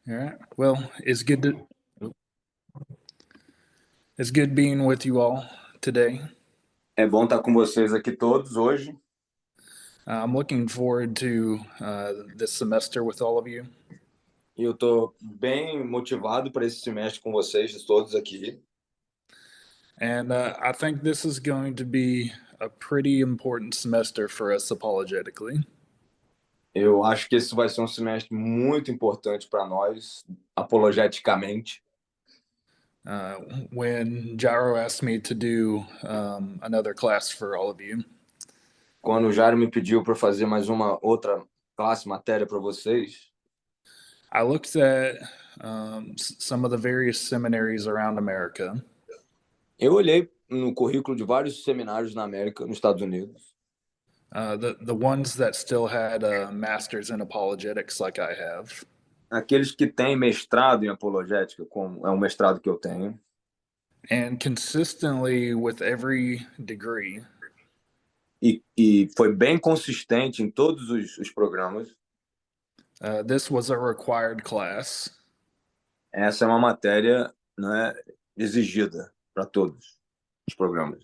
All right. Well, it's good being with you all today. É bom estar com vocês aqui todos hoje. I'm looking forward to this semester with all of you. E eu estou bem motivado para esse semestre com vocês todos aqui. And I think this is going to be a pretty important semester for us apologetically. Eu acho que esse vai ser um semestre muito importante para nós, apologeticamente. When Jairo asked me to do another class for all of you, Quando o Jairo me pediu para fazer mais uma outra classe, matéria para vocês, I looked at some of the various seminaries around America. eu olhei no currículo de vários seminários na América, nos Estados Unidos. The ones that still had a master's in apologetics like I have. Aqueles que têm mestrado em apologética, como é um mestrado que eu tenho. And consistently with every degree. E foi bem consistente em todos os programas. This was a required class. Essa é uma matéria, né, exigida para todos os programas.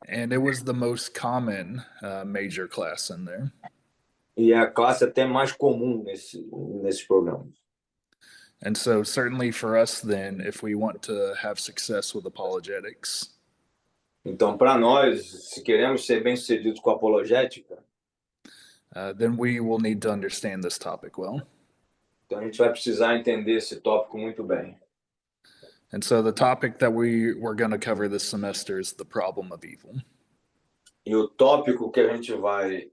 And it was the most common major class in there. E é a classe até mais comum nesses programas. And so certainly for us then, if we want to have success with apologetics. Então, para nós, se queremos ser bem-sucedidos com a apologética, then we will need to understand this topic well. Então a gente vai precisar entender esse tópico muito bem. And so the topic that we're going to cover this semester is the problem of evil. E o tópico que a gente vai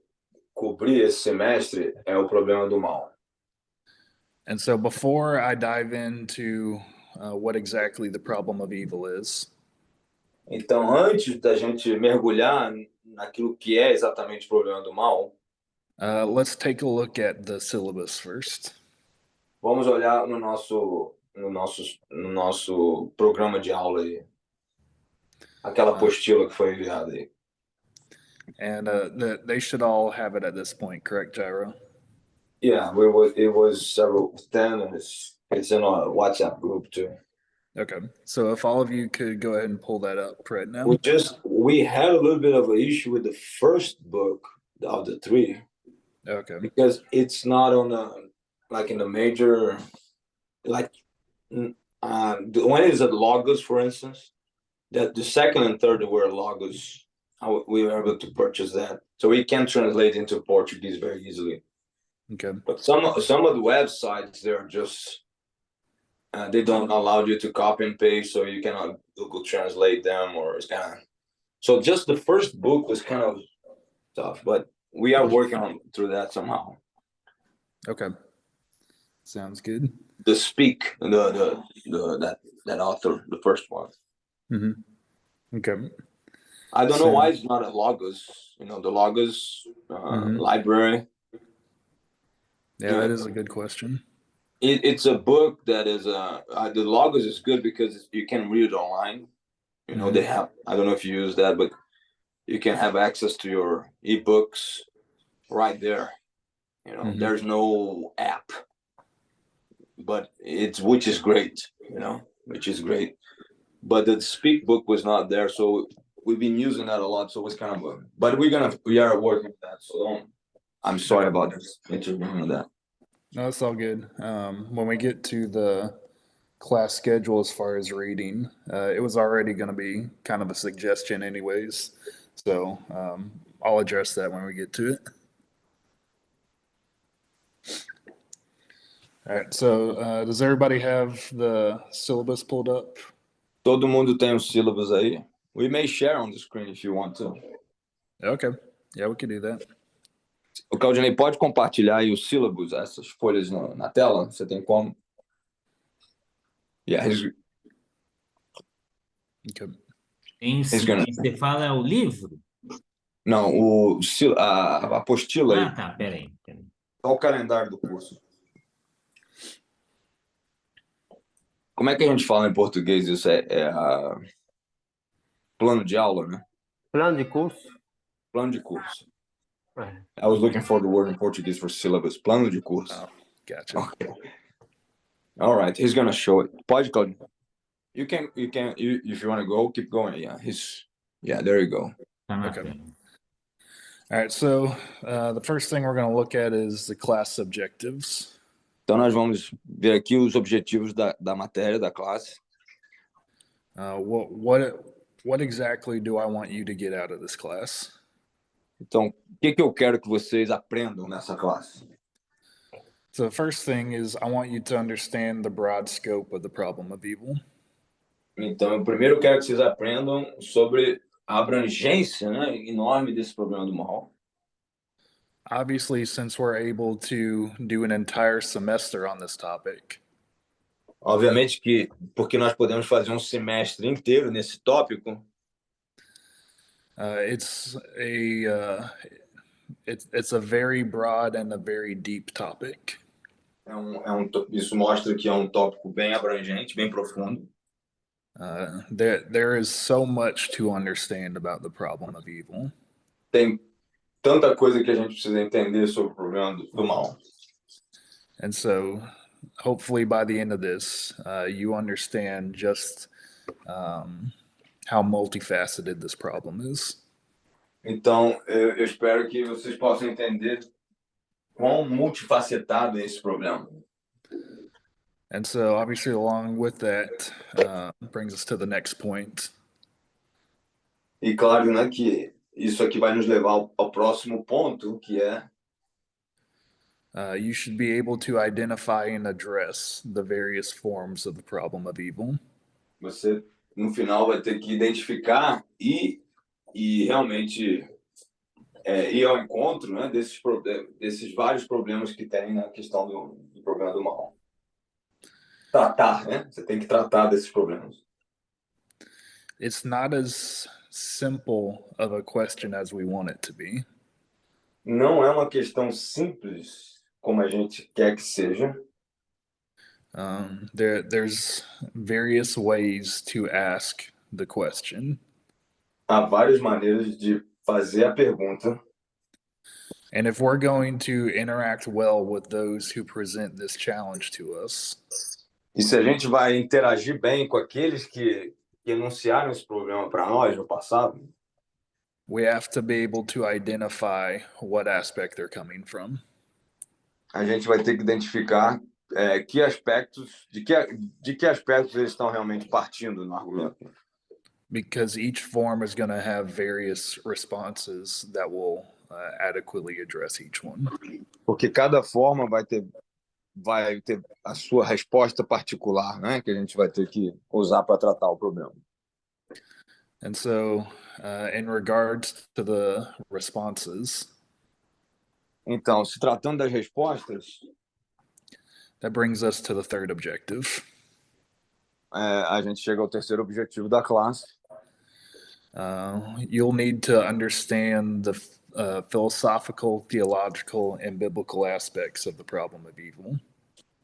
cobrir esse semestre é o problema do mal. And so before I dive into what exactly the problem of evil is, então antes da gente mergulhar naquilo que é exatamente o problema do mal, let's take a look at the syllabus first. Vamos olhar no nosso programa de aula aí. Aquela apostila que foi enviada aí. And they should all have it at this point, correct, Jairo? Yeah, it was several 10, and it's in a WhatsApp group too. Okay, so if all of you could go ahead and pull that up right now. We had a little bit of an issue with the first book of the three. Okay. Because it's not on in the major, when it is at Logos, for instance, that the second and third were Logos. We were able to purchase that, so we can translate into Portuguese very easily. Okay. But some of the websites, they're just they don't allow you to copy and paste, so you cannot Google translate them, or it's kind of. So just the first book was kind of tough, but we are working through that somehow. Okay, sounds good. The Speak, that author, the first one. Mm-hmm. Okay. I don't know why it's not at Logos. The Logos library. Yeah, that is a good question. It's a book that is the Logos is good because you can read it online. They have, I don't know if you use that, but you can have access to your ebooks right there. There's no app, but which is great. Which is great. But the Speak book was not there, so we've been using that a lot. So it's kind of but we are working with that. So I'm sorry about this interviewing on that. No, it's all good. When we get to the class schedule as far as reading, it was already going to be kind of a suggestion anyways. So I'll address that when we get to it. All right, so does everybody have the syllabus pulled up? Todo mundo tem os syllabus aí. We may share on the screen if you want to. Okay, yeah, we can do that. O Claudinei, pode compartilhar aí os sílabus, essas folhas na tela? Você tem como? Yeah, Okay. Você fala o livro? Não, a apostila aí. Ah, tá, peraí. Olha o calendário do curso. Como é que a gente fala em português isso? Plano de aula, né? Plano de curso. Plano de curso. I was looking for the word in Portuguese for syllabus. Plano de curso. Oh, gotcha. Okay. All right, he's gonna show it. Pode, Claudio. You can, if you want to go, keep going. Yeah, there you go. Tá na Okay. tela. All right, so the first thing we're going to look at is the class objectives. Então nós vamos ver aqui os objetivos da matéria, da classe. What exactly do I want you to get out of this class? Então, o que eu quero que vocês aprendam nessa classe? So the first thing is I want you to understand the broad scope of the problem of evil. Então, primeiro eu quero que vocês aprendam sobre a abrangência, né, enorme desse problema do mal. Obviously, since we're able to do an entire semester on this topic, Obviamente que, porque nós podemos fazer um semestre inteiro nesse tópico, it's a very broad and a very deep topic. Isso mostra que é um tópico bem abrangente, bem profundo. There is so much to understand about the problem of evil. Tem tanta coisa que a gente precisa entender sobre o problema do mal. And so, hopefully, by the end of this, you understand just how multifaceted this problem is. Então, eu espero que vocês possam entender quão multifacetado é esse problema. And so, obviously, along with that, brings us to the next point. E claro, né, que isso aqui vai nos levar ao próximo ponto, que é you should be able to identify and address the various forms of the problem of evil. você, no final, vai ter que identificar e realmente ir ao encontro, né, desses vários problemas que tem na questão do problema do mal. Tratar, né? Você tem que tratar desses problemas. It's not as simple of a question as we want it to be. Não é uma questão simples como a gente quer que seja. There's various ways to ask the question. Há várias maneiras de fazer a pergunta. And if we're going to interact well with those who present this challenge to us, e se a gente vai interagir bem com aqueles que enunciaram esse problema para nós no passado, we have to be able to identify what aspect they're coming from. A gente vai ter que identificar de que aspectos eles estão realmente partindo no argumento. Because each form is going to have various responses that will adequately address each one. Porque cada forma vai ter a sua resposta particular, né, que a gente vai ter que usar para tratar o problema. And so, in regards to the responses, então, se tratando das respostas, that brings us to the third objective. A gente chega ao terceiro objetivo da classe. You'll need to understand the philosophical, theological, and biblical aspects of the problem of evil.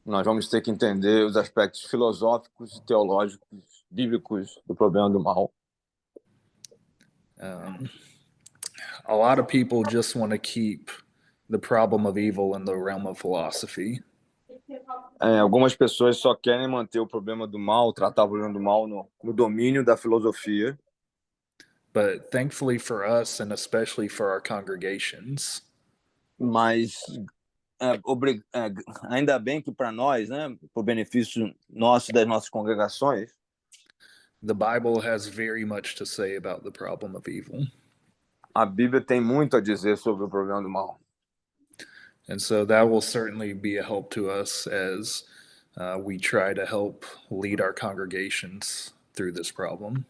Nós vamos ter que entender os aspectos filosóficos, teológicos, bíblicos do problema do mal. A lot of people just want to keep the problem of evil in the realm of philosophy. Algumas pessoas só querem manter o problema do mal, tratar o problema do mal no domínio da filosofia. But thankfully for us, and especially for our congregations, mas ainda bem que para nós, né, por benefício nosso das nossas congregações, the Bible has very much to say about the problem of evil. A Bíblia tem muito a dizer sobre o problema do mal. And so that will certainly be a help to us as we try to help lead our congregations through this problem.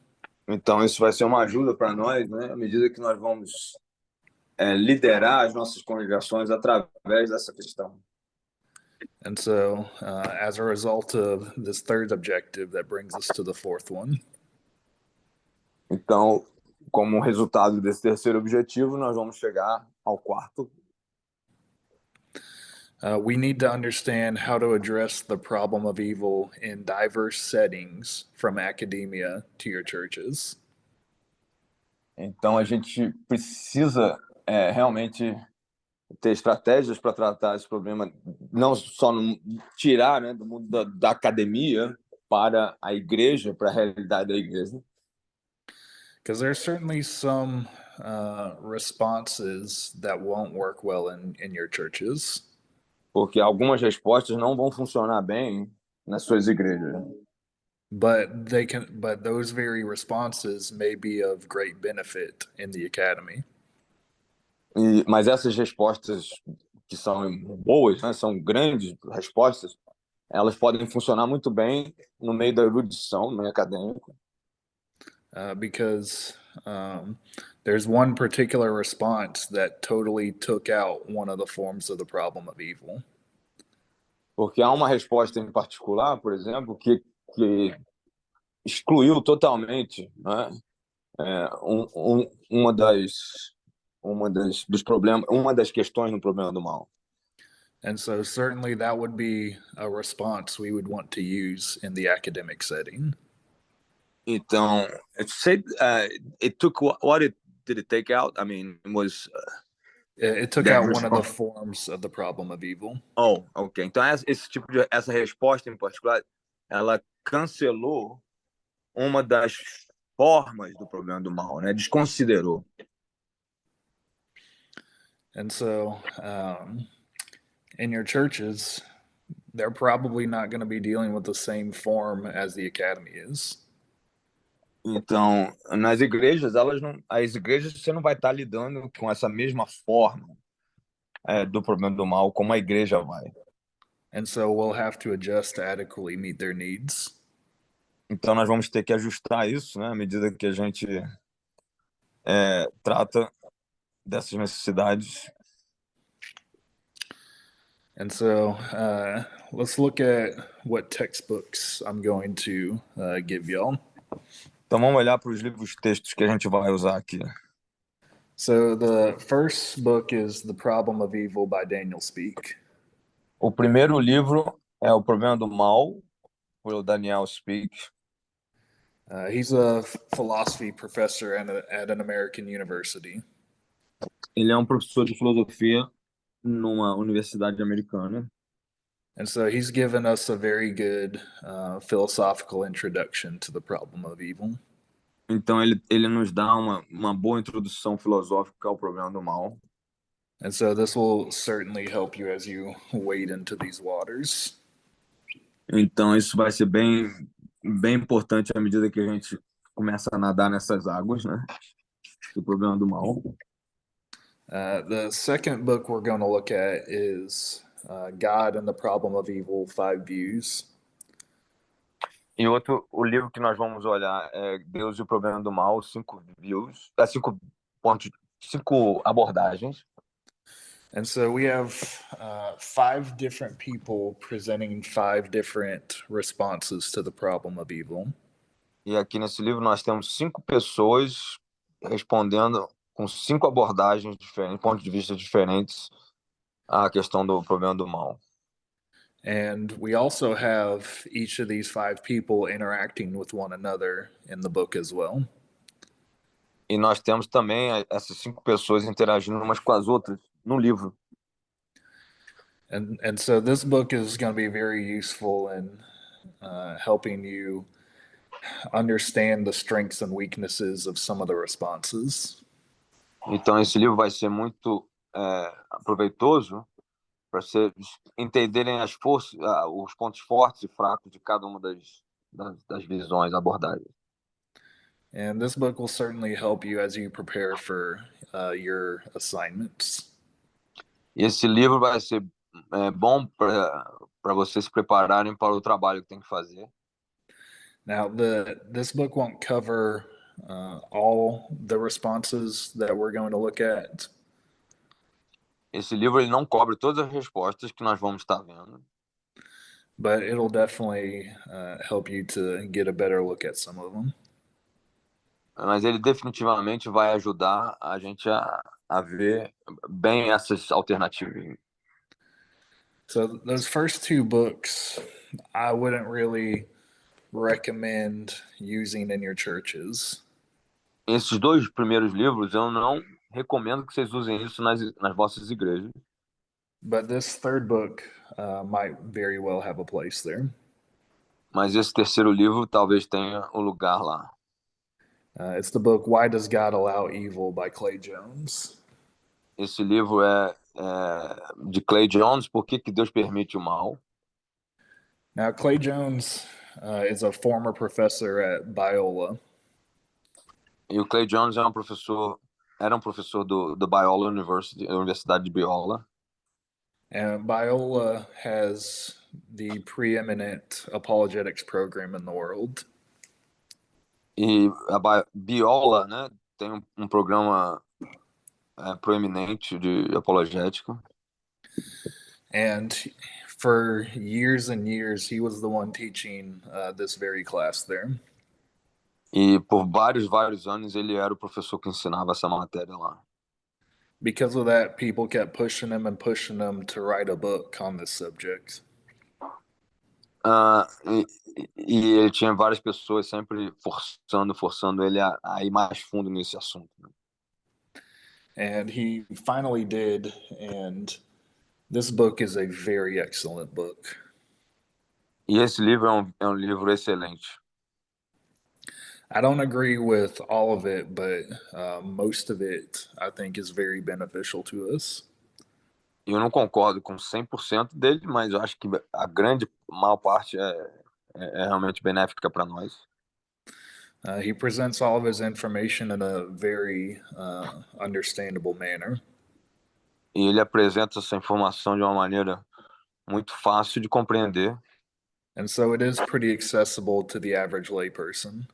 Então isso vai ser uma ajuda para nós, né, à medida que nós vamos liderar as nossas congregações através dessa questão. And so, as a result of this third objective, that brings us to the fourth one. Então, como resultado desse terceiro objetivo, nós vamos chegar ao quarto. We need to understand how to address the problem of evil in diverse settings, from academia to your churches. Então, a gente precisa realmente ter estratégias para tratar esse problema, não só tirar, né, do mundo da academia para a igreja, para a realidade da igreja. Because there's certainly some responses that won't work well in your churches. Porque algumas respostas não vão funcionar bem nas suas igrejas. But those very responses may be of great benefit in the academy. Mas essas respostas que são boas, né, são grandes respostas, elas podem funcionar muito bem no meio da erudição, no meio acadêmico. Because there's one particular response that totally took out one of the forms of the problem of evil. Porque há uma resposta em particular, por exemplo, que excluiu totalmente, né, dos problemas, uma das questões no problema do mal. And so certainly that would be a response we would want to use in the academic setting. Então, it took what it did it take out? I mean, it was it took out one of the forms of the problem of evil. Oh, ok. Então essa resposta em particular, ela cancelou uma das formas do problema do mal, né? Desconsiderou. And so, in your churches, they're probably not going to be dealing with the same form as the academy is. Então, nas igrejas, as igrejas você não vai estar lidando com essa mesma forma do problema do mal como a igreja vai. And so we'll have to adjust to adequately meet their needs. Então nós vamos ter que ajustar isso, né, à medida que a gente trata dessas necessidades. And so let's look at what textbooks I'm going to give y'all. Então vamos olhar para os livros textos que a gente vai usar aqui. So the first book is The Problem of Evil by Daniel Speake. O primeiro livro é O Problema do Mal, por Daniel Speake. He's a philosophy professor at an American university. Ele é professor de filosofia numa universidade americana. And so he's given us a very good philosophical introduction to the problem of evil. Então ele nos dá uma boa introdução filosófica ao problema do mal. And so this will certainly help you as you wade into these waters. Então isso vai ser bem importante à medida que a gente começa a nadar nessas águas, né? Do problema do mal. The second book we're going to look at is God and the Problem of Evil, 5 Views. E o livro que nós vamos olhar é Deus e o Problema do Mal, 5 views, 5 abordagens. And so we have 5 different people presenting 5 different responses to the problem of evil. E aqui nesse livro nós temos 5 pessoas respondendo com 5 abordagens diferentes, pontos de vista diferentes à questão do problema do mal. And we also have each of these 5 people interacting with one another in the book as well. E nós temos também essas 5 pessoas interagindo umas com as outras no livro. And so this book is going to be very useful in helping you understand the strengths and weaknesses of some of the responses. Então esse livro vai ser muito proveitoso para vocês entenderem as forças, os pontos fortes e fracos de cada uma das visões, abordagens. And this book will certainly help you as you prepare for your assignments. E esse livro vai ser bom para vocês se prepararem para o trabalho que tem que fazer. Now, this book won't cover all the responses that we're going to look at. Esse livro ele não cobre todas as respostas que nós vamos estar vendo. But it'll definitely help you to get a better look at some of them. Mas ele definitivamente vai ajudar a gente a ver bem essas alternativas. So those first 2 books, I wouldn't really recommend using in your churches. Esses 2 primeiros livros eu não recomendo que vocês usem isso nas vossas igrejas. But this third book might very well have a place there. Mas esse terceiro livro talvez tenha um lugar lá. It's the book Why Does God Allow Evil by Clay Jones. Esse livro é de Clay Jones, Por que Deus permite o mal? Now, Clay Jones is a former professor at Biola. E o Clay Jones era um professor do Biola University, da Universidade de Biola. And Biola has the preeminent apologetics program in the world. E a Biola, né, tem um programa proeminente de apologética. And for years and years, he was the one teaching this very class there. E por vários anos ele era o professor que ensinava essa matéria lá. Because of that, people kept pushing him to write a book on this subject. E ele tinha várias pessoas sempre forçando ele a ir mais fundo nesse assunto. Né? And he finally did, and this book is a very excellent book. E esse livro é um livro excelente. I don't agree with all of it, but most of it I think is very beneficial to us. Eu não concordo com 100% dele, mas eu acho que a grande maior parte é realmente benéfica para nós. He presents all of his information in a very understandable manner. E ele apresenta essa informação de uma maneira muito fácil de compreender. And so it is pretty accessible to the average layperson.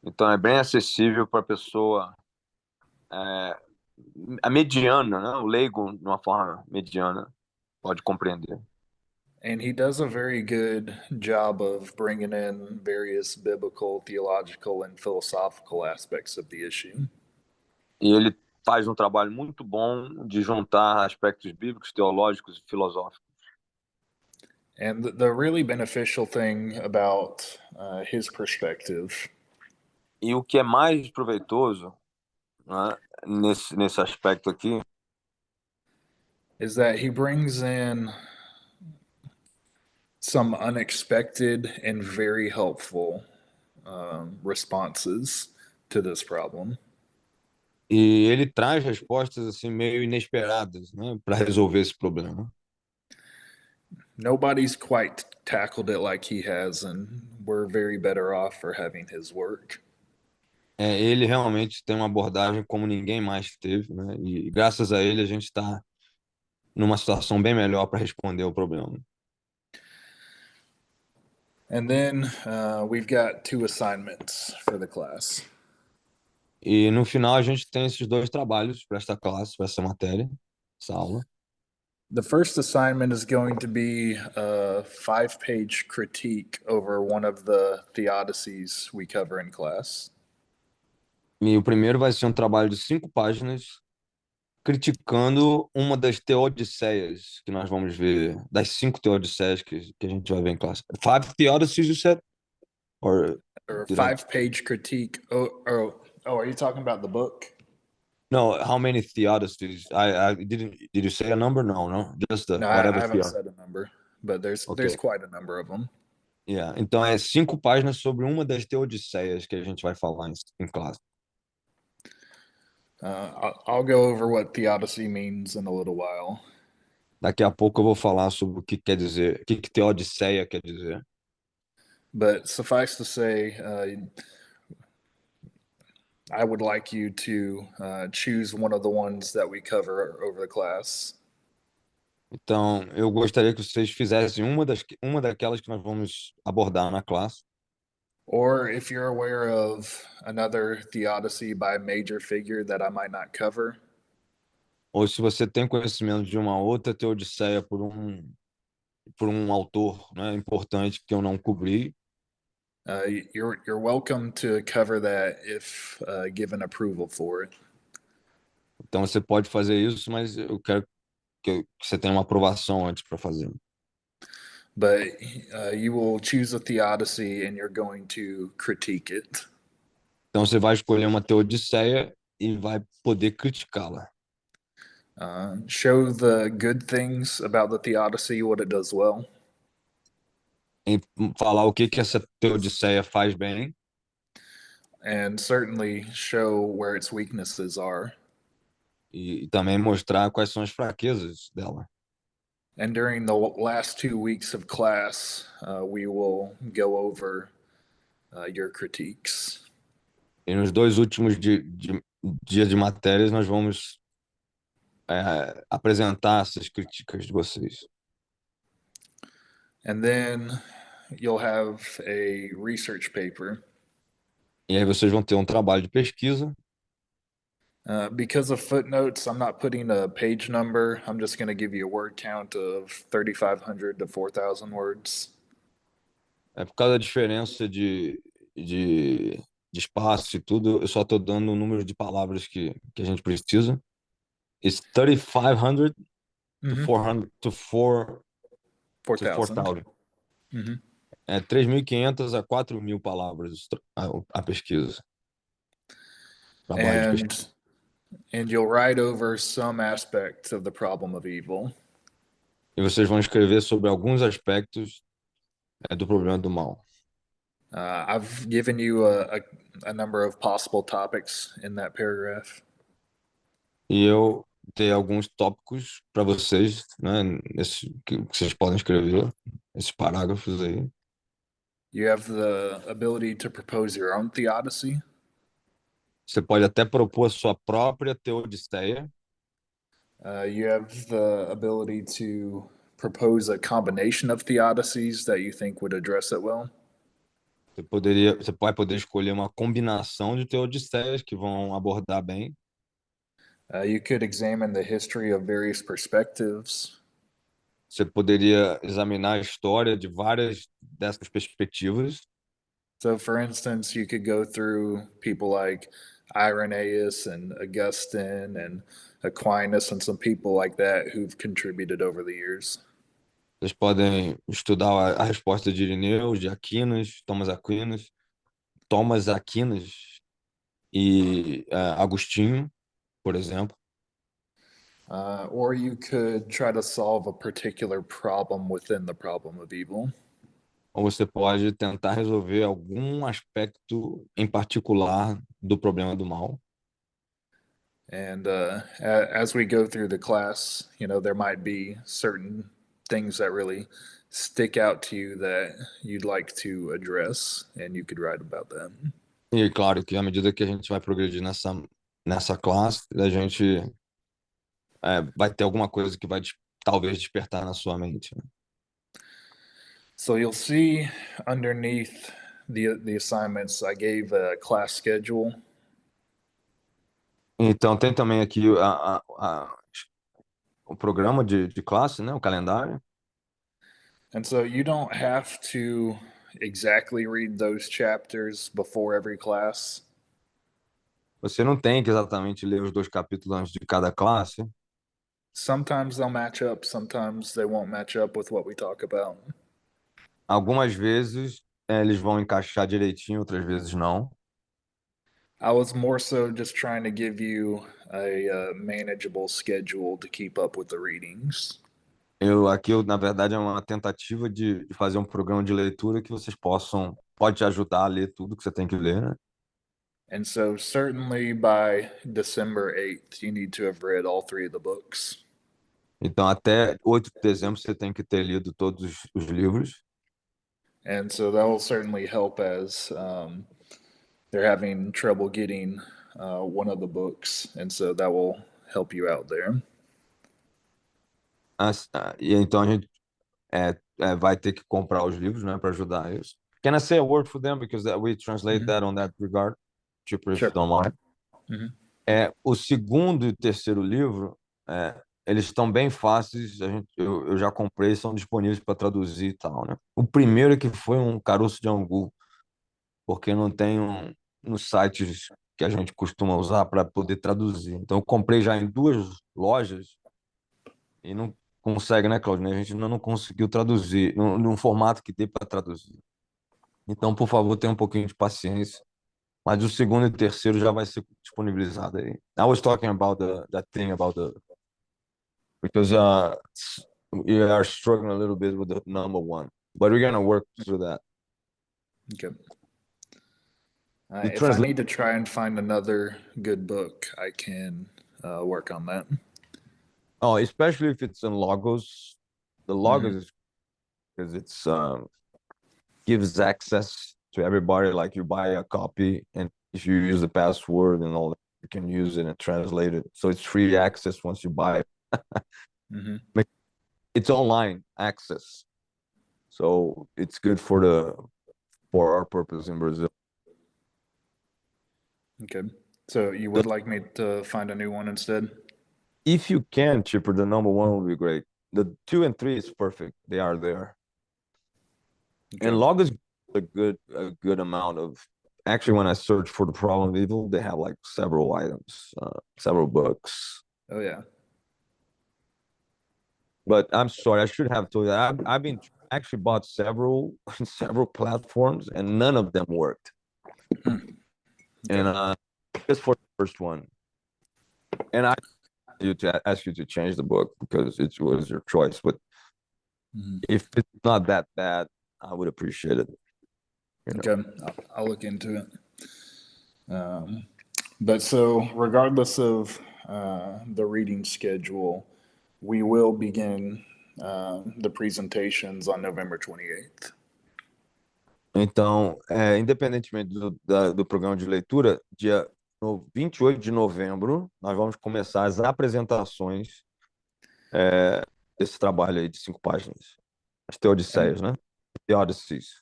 Então é bem acessível para a pessoa a mediana, né? O leigo, de uma forma mediana, pode compreender. And he does a very good job of bringing in various biblical, theological, and philosophical aspects of the issue. E ele faz um trabalho muito bom de juntar aspectos bíblicos, teológicos e filosóficos. And the really beneficial thing about his perspective E o que é mais proveitoso, né, nesse aspecto aqui is that he brings in some unexpected and very helpful responses to this problem. e ele traz respostas assim meio inesperadas, né, para resolver esse problema. Nobody's quite tackled it like he has, and we're very better off for having his work. Ele realmente tem uma abordagem como ninguém mais teve, né? E graças a ele a gente está numa situação bem melhor para responder ao problema. And then we've got two assignments for the class. E no final a gente tem esses dois trabalhos para esta classe, para essa matéria, essa aula. The first assignment is going to be a 5-page critique over one of the theodicies we cover in class. E o primeiro vai ser um trabalho de 5 páginas criticando uma das teodiceias que nós vamos ver, das 5 teodiceias que a gente vai ver em classe. 5 theodicies, you said? Or Or did I... 5-page critique. Are you talking about the book? No, how many theodicies? I didn't. Did you say a number? No. Just No, whatever I haven't theodicy. said a number, but there's Okay. quite a number of them. Yeah. Então é 5 páginas sobre uma das teodiceias que a gente vai falar em classe. I'll go over what theodicy means in a little while. Daqui a pouco eu vou falar sobre o que quer dizer, o que teodiceia quer dizer. But suffice to say, I would like you to choose one of the ones that we cover over the class. Então, eu gostaria que vocês fizessem uma daquelas que nós vamos abordar na classe. Or if you're aware of another theodicy by a major figure that I might not cover, Ou se você tem conhecimento de uma outra teodiceia por um autor, né, importante que eu não cobri, you're welcome to cover that if given approval for it. então você pode fazer isso, mas eu quero que você tenha uma aprovação antes para fazer. But you will choose a theodicy and you're going to critique it. Então você vai escolher uma teodiceia e vai poder criticá-la. Show the good things about the theodicy, what it does well, Em falar o que essa teodiceia faz bem and certainly show where its weaknesses are. e também mostrar quais são as fraquezas dela. And during the last 2 weeks of class, we will go over your critiques. E nos 2 últimos dias de matérias, nós vamos apresentar essas críticas de vocês. And then you'll have a research paper. E aí vocês vão ter um trabalho de pesquisa. Because of footnotes, I'm not putting a page number. I'm just going to give you a word count of 3,500 to 4,000 words. Por causa da diferença de espaço e tudo, eu só estou dando o número de palavras que a gente precisa. It's 3,500 to 400 to 4,000. Mhm. 3.500 a 4.000 palavras a pesquisa. Trabalho de pesquisa. And you'll write over some aspects of the problem of evil. E vocês vão escrever sobre alguns aspectos do problema do mal. I've given you a number of possible topics in that paragraph. E eu dei alguns tópicos para vocês, né, que vocês podem escrever, esses parágrafos aí. You have the ability to propose your own theodicy. Você pode até propor a sua própria teodiceia. You have the ability to propose a combination of theodicies that you think would address it well. Você vai poder escolher uma combinação de teodiceias que vão abordar bem. You could examine the history of various perspectives. Você poderia examinar a história de várias dessas perspectivas. So, for instance, you could go through people like Irenaeus and Augustine and Aquinas and some people like that who've contributed over the years. Vocês podem estudar a resposta de Irineu, de Aquinas, Thomas Aquinas e Agostinho, por exemplo. Or you could try to solve a particular problem within the problem of evil. Ou você pode tentar resolver algum aspecto em particular do problema do mal. And as we go through the class, there might be certain things that really stick out to you that you'd like to address, and you could write about them. E claro que à medida que a gente vai progredir nessa classe, a gente vai ter alguma coisa que vai talvez despertar na sua mente, né? So you'll see underneath the assignments, I gave a class schedule. Então tem também aqui o programa de classe, né, o calendário. And so you don't have to exactly read those chapters before every class. Você não tem que exatamente ler os 2 capítulos antes de cada classe. Sometimes they'll match up, sometimes they won't match up with what we talk about. Algumas vezes eles vão encaixar direitinho, outras vezes não. I was more so just trying to give you a manageable schedule to keep up with the readings. Aqui, na verdade, é uma tentativa de fazer um programa de leitura que vocês pode te ajudar a ler tudo que você tem que ler, né? And so certainly by December 8th, you need to have read all 3 of the books. Então, até 8 de dezembro, você tem que ter lido todos os livros. And so that will certainly help as they're having trouble getting one of the books. And so that will help you out there. E então a gente vai ter que comprar os livros, né, para ajudar eles. Can I say a word for them because we translate that on that regard? Tipo, if you don't mind. O segundo e o terceiro livro, eles estão bem fáceis. Eu já comprei, são disponíveis para traduzir e tal, né? O primeiro é que foi um caroço de angu, porque não tem nos sites que a gente costuma usar para poder traduzir. Então eu comprei já em 2 lojas e não consegue, né, Claudio? A gente ainda não conseguiu traduzir num formato que dê para traduzir. Então, por favor, tenha um pouquinho de paciência. Mas o segundo e terceiro já vai ser disponibilizado aí. I was talking about that thing about because we are struggling a little bit with the number one, but we're gonna work through that. Okay. The If I translation, need to try and find another good book, I can work on that. especially if it's in Logos, the Logos is because it's gives access to everybody. Like you buy a copy, and if you use the password and all that, you can use it and translate it. So it's free access once you buy it. Mm-hmm. It's online access, so it's good for our purpose in Brazil. Okay. So you would like me to find a new one instead? If you can, cheaper, the number one will be great. The 2 and 3 is perfect. They are there. Okay. And Log is a good amount of actually when I search for the problem of evil, they have like several items, several books. Oh yeah. But I'm sorry, I should have told you that. I've been actually bought several several platforms and none of them worked. Okay. And just for the first one. And I ask you to change the book because it was your choice. But if it's not that bad, I would appreciate it. Okay. I'll look into it. But so, regardless of the reading schedule, we will begin the presentations on November 28th. Então, independentemente do programa de leitura, dia 28 de novembro, nós vamos começar as apresentações desse trabalho aí de 5 páginas. As Teodiceias, né? The Odysseys.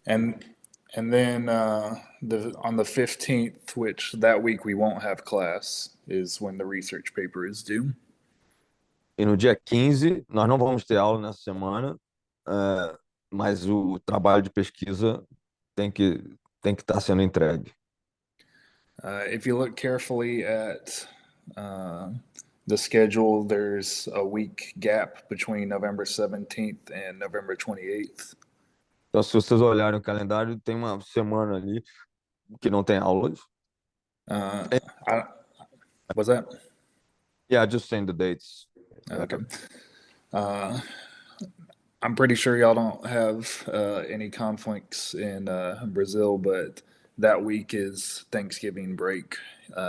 And then on the 15th, which that week we won't have class, is when the research paper is due. E no dia 15, nós não vamos ter aula nessa semana, mas o trabalho de pesquisa tem que estar sendo entregue. If you look carefully at the schedule, there's a week gap between November 17th and November 28th. Então, se vocês olharem o calendário, tem uma semana ali que não tem aulas. Was that? Yeah, just saying the dates. Okay. I'm pretty sure y'all don't have any conflicts in Brazil, but that week is Thanksgiving break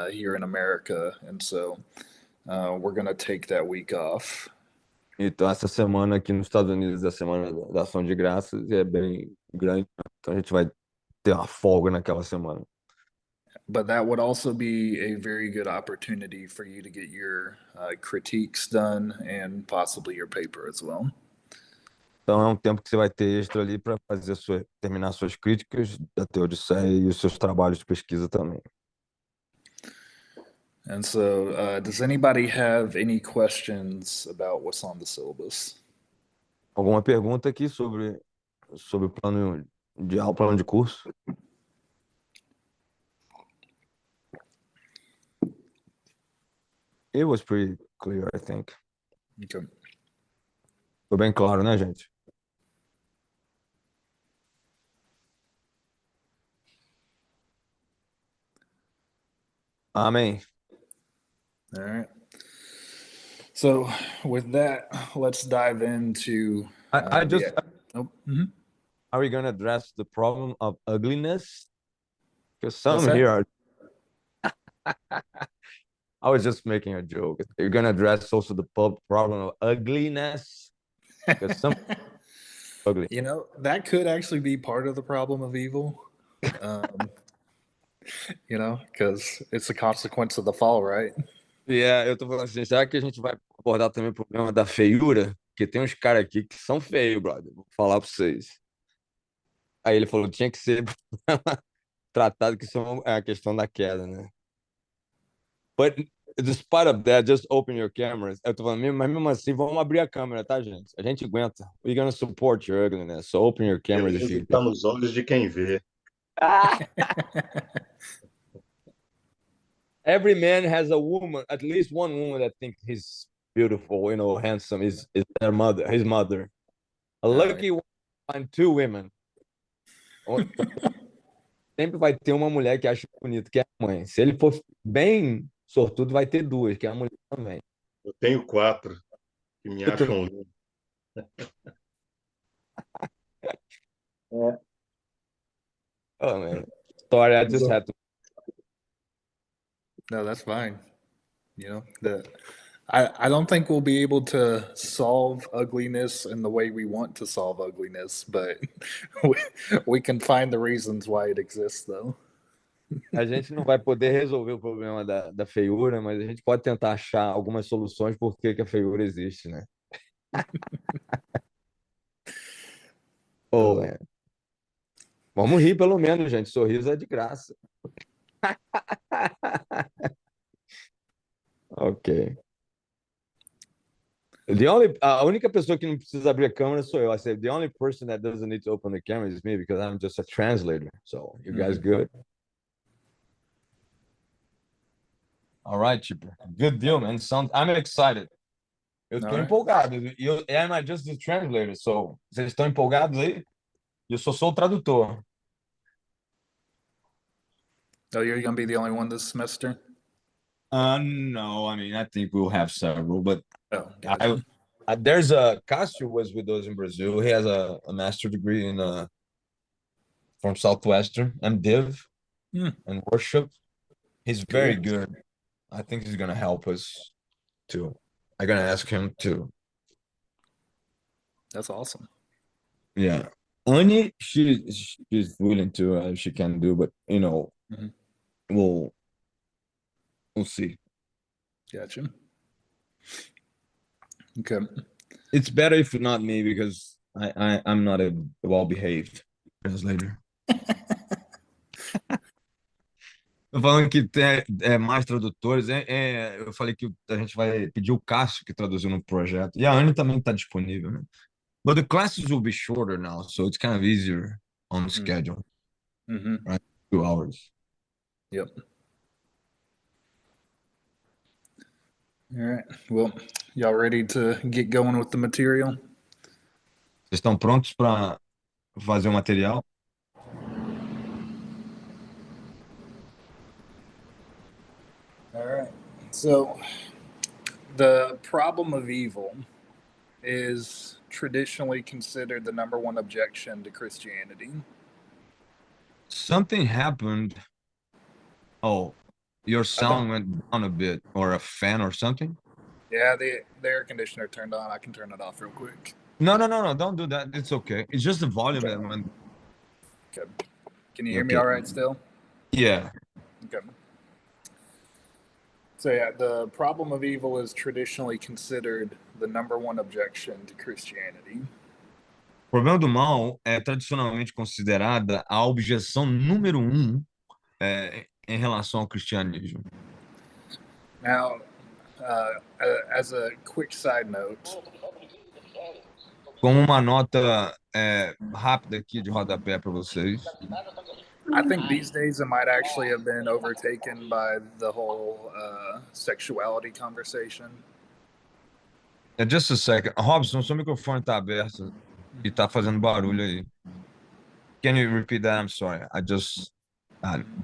here in America, and so we're gonna take that week off. Então, essa semana aqui nos Estados Unidos é a semana da Ação de Graças e é bem grande. Então, a gente vai ter uma folga naquela semana. But that would also be a very good opportunity for you to get your critiques done and possibly your paper as well. Então, é um tempo que você vai ter extra ali para terminar suas críticas da Teodiceia e os seus trabalhos de pesquisa também. And so, does anybody have any questions about what's on the syllabus? Alguma pergunta aqui sobre o plano de aula, plano de curso? It was pretty clear, I think. Okay. Ficou bem claro, né, gente? Amém. All right. So, with that, let's dive into. I just. Mhm. Are we going to address the problem of ugliness? Because What's some that? here are. I was just making a joke. You're going to address also the problem of ugliness? Because some ugly. You know, that could actually be part of the problem of evil. You know, because it's a consequence of the fall, right? Eu tô falando assim, será que a gente vai abordar também o problema da feiura? Porque tem uns caras aqui que são feios, brother. Vou falar pra vocês. Aí ele falou, tinha que ser tratado que isso é a questão da queda, né? But despite of that, just open your cameras. Eu tô falando, mas mesmo assim, vamos abrir a câmera, tá, gente? A gente aguenta. We're gonna support your ugliness, so open your cameras if you Está nos olhos de quem vê. Every man has a woman, at least one woman that thinks he's beautiful, handsome, is their mother, his mother. A lucky one find 2 women. sempre vai ter uma mulher que acha bonito, que é a mãe. Se ele for bem sortudo, vai ter duas, que é a mulher também. Eu tenho 4 que me acham lindo. Oh, man. Sorry, I just had to. No, that's fine. You know, I don't think we'll be able to solve ugliness in the way we want to solve ugliness, but we, we can find the reasons why it exists, though. A gente não vai poder resolver o problema da feiura, mas a gente pode tentar achar algumas soluções por que a feiura existe, né? Oh, é. Vamos rir pelo menos, gente. Sorriso é de graça. Ok. A única pessoa que não precisa abrir a câmera sou eu. I said the only person that doesn't need to open the camera is me because I'm just a translator. So you guys good? All right, tipo. Good deal, man. I'm excited. Eu tô Alright. empolgado. Am I just the translator? So, vocês estão empolgados aí? Eu só sou o tradutor. Oh, you're going to be the only one this semester? No, I mean, I think we'll have several, but Oh, gotcha. there's a Cássio was with us in Brazil. He has a master degree in from Southwestern MDiv and worship. He's very good. I think he's gonna help us too. I'm gonna ask him too. That's awesome. Yeah. Annie, she's willing to, she can do, but you know, Mhm. we'll see. Gotcha. Okay. It's better if not me because I'm not a well-behaved translator. Tô falando que tem mais tradutores. Eu falei que a gente vai pedir o Cássio que traduziu no projeto. E a Anne também está disponível, né? But the classes will be shorter now, so it's kind of easier on the schedule. Mm-hmm. Right? 2 hours. Yep. All right. Well, y'all ready to get going with the material? Vocês estão prontos para fazer o material? All right. So, the problem of evil is traditionally considered the number one objection to Christianity. Something happened. Oh, your sound went down a bit, or a fan or something? Yeah, the air conditioner turned on. I can turn it off real quick. No, don't do that. It's okay. It's just the volume that went. Okay. Can you hear me all right still? Yeah. Okay. So yeah, the problem of evil is traditionally considered the number one objection to Christianity. O problema do mal é tradicionalmente considerada a objeção número 1 em relação ao cristianismo. Now, as a quick side note, Como uma nota rápida aqui de rodapé para vocês, I think these days it might actually have been overtaken by the whole sexuality conversation. just a second. Robson, seu microfone está aberto e está fazendo barulho aí. Can you repeat that? I'm sorry. I just,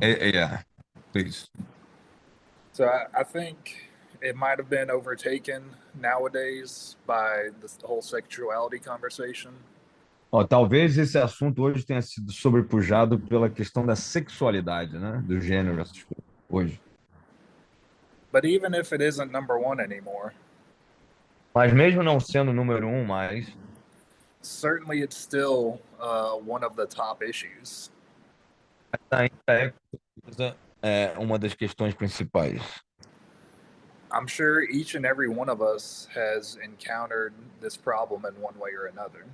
yeah, please. So I think it might have been overtaken nowadays by the whole sexuality conversation. Talvez esse assunto hoje tenha sido sobrepujado pela questão da sexualidade, né? Do gênero, essas coisas, hoje. But even if it isn't number one anymore, Mas mesmo não sendo o número 1 mais, certainly it's still one of the top issues. ainda é uma das questões principais. I'm sure each and every one of us has encountered this problem in one way or another.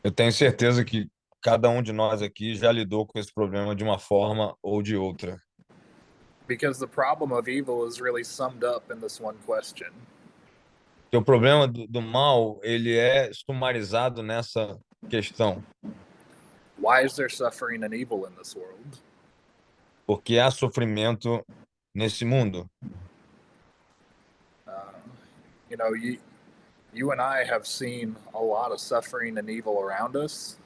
Eu tenho certeza que cada um de nós aqui já lidou com esse problema de uma forma ou de outra. Because the problem of evil is really summed up in this one question. Porque o problema do mal, ele é sumarizado nessa questão. Why is there suffering and evil in this world? Porque há sofrimento nesse mundo. You know, you and I have seen a lot of suffering and evil around us.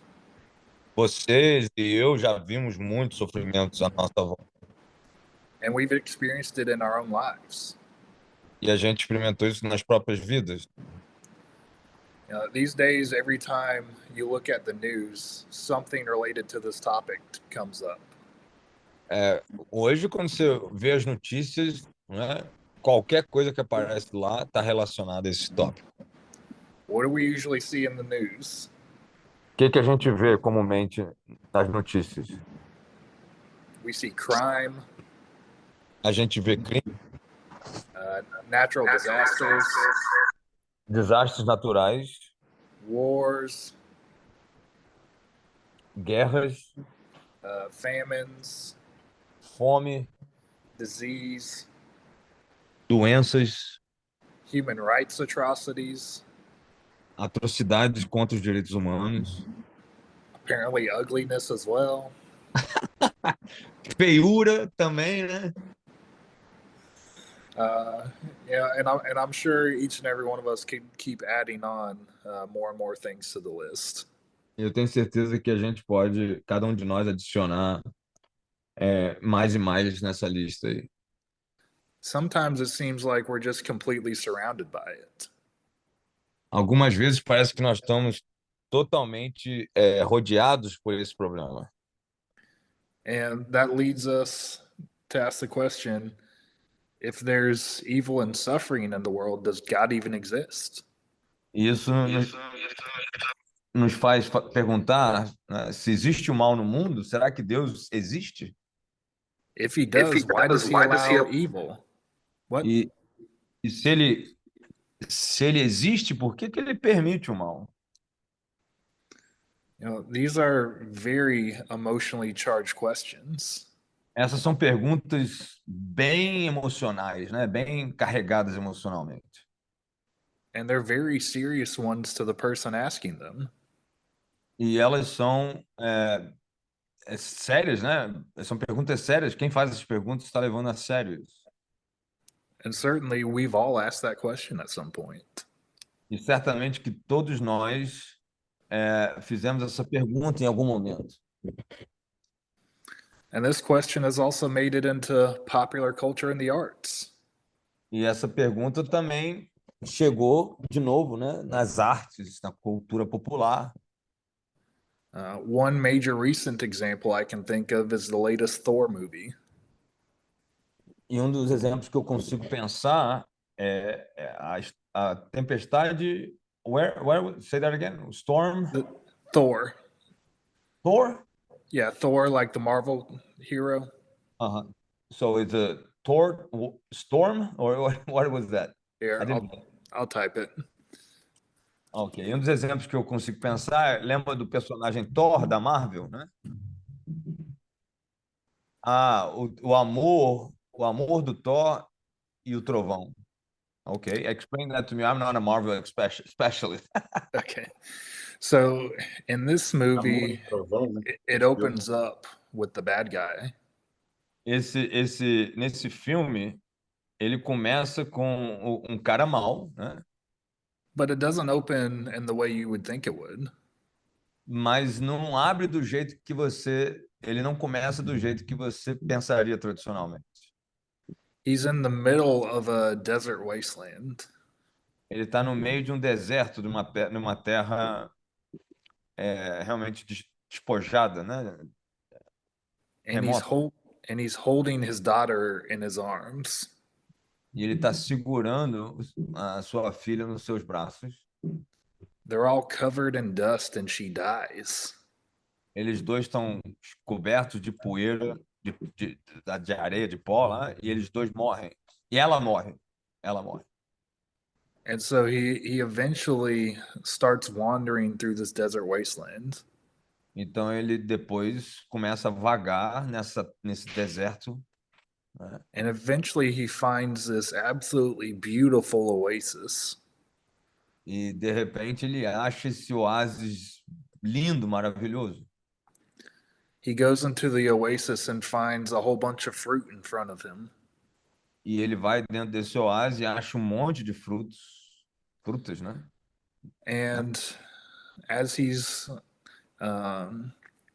Vocês e eu já vimos muitos sofrimentos à nossa volta. And we've experienced it in our own lives. E a gente experimentou isso nas próprias vidas. These days, every time you look at the news, something related to this topic comes up. Hoje, quando você vê as notícias, né, qualquer coisa que aparece lá está relacionada a esse tópico. What do we usually see in the news? O que a gente vê comumente nas notícias? We see crime, A gente vê crime, natural disasters, desastres naturais, wars, guerras, famines, fome, disease, doenças, human rights atrocities, atrocidades contra os direitos humanos, apparently ugliness as well. feiura também, né? And I'm sure each and every one of us can keep adding on more and more things to the list. Eu tenho certeza que a gente pode, cada um de nós, adicionar mais e mais nessa lista aí. Sometimes it seems like we're just completely surrounded by it. Algumas vezes parece que nós estamos totalmente rodeados por esse problema. And that leads us to ask the question, if there's evil and suffering in the world, does God even exist? E isso nos faz perguntar, né, se existe o mal no mundo, será que Deus existe? If he does, why does he allow evil? What? E se ele existe, por que ele permite o mal? These are very emotionally charged questions. Essas são perguntas bem emocionais, né? Bem carregadas emocionalmente. And they're very serious ones to the person asking them. E elas são sérias, né? São perguntas sérias. Quem faz essas perguntas está levando a sério isso. And certainly we've all asked that question at some point. E certamente que todos nós fizemos essa pergunta em algum momento. And this question has also made it into popular culture and the arts. E essa pergunta também chegou de novo, né, nas artes, na cultura popular. One major recent example I can think of is the latest Thor movie. E um dos exemplos que eu consigo pensar a tempestade. Say that again? Storm? Thor. Thor? Yeah, Thor, like the Marvel hero. Uh-huh. So it's a Thor storm, or what was that? Here, I'll type it. Ok. Um dos exemplos que eu consigo pensar, lembra do personagem Thor da Marvel, né? O amor do Thor e o trovão. Okay, explain that to me. I'm not a Marvel specialist. Okay. So in this movie, it opens up with the bad guy. Nesse filme, ele começa com um cara mau, né? But it doesn't open in the way you would think it would. Mas não abre do jeito que ele não começa do jeito que você pensaria tradicionalmente. He's in the middle of a desert wasteland. Ele está no meio de um deserto, numa terra realmente despojada, né? And he's holding his daughter in his arms. E ele está segurando a sua filha nos seus braços. They're all covered in dust and she dies. Eles dois estão cobertos de poeira, de areia, de pó lá, e eles dois morrem. E ela morre. Ela morre. And so he eventually starts wandering through this desert wasteland. Então ele depois começa a vagar nesse deserto. Né? And eventually he finds this absolutely beautiful oasis. E de repente ele acha esse oásis lindo, maravilhoso. He goes into the oasis and finds a whole bunch of fruit in front of him. E ele vai dentro desse oásis e acha um monte de frutas, né? And as he's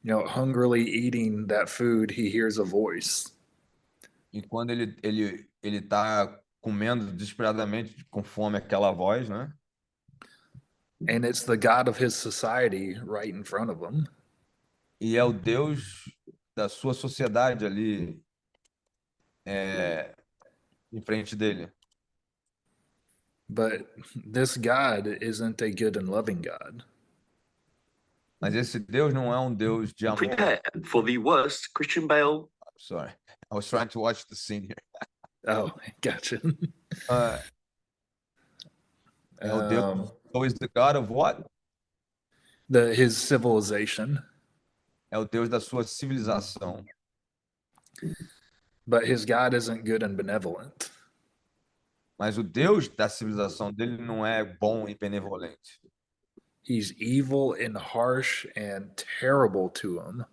hungrily eating that food, he hears a voice. E quando ele tá comendo desesperadamente com fome aquela voz, né? And it's the God of his society right in front of him. E é o Deus da sua sociedade ali em frente dele. But this God isn't a good and loving God. Mas esse Deus não é um Deus de amor. Prepare for the worst Christian Bale. Sorry, I was trying to watch the scene here. Oh, gotcha. É o Deus. So is the God of what? His civilization. É o Deus da sua civilização. But his God isn't good and benevolent. Mas o Deus da civilização dele não é bom e benevolente. He's evil and harsh and terrible to him.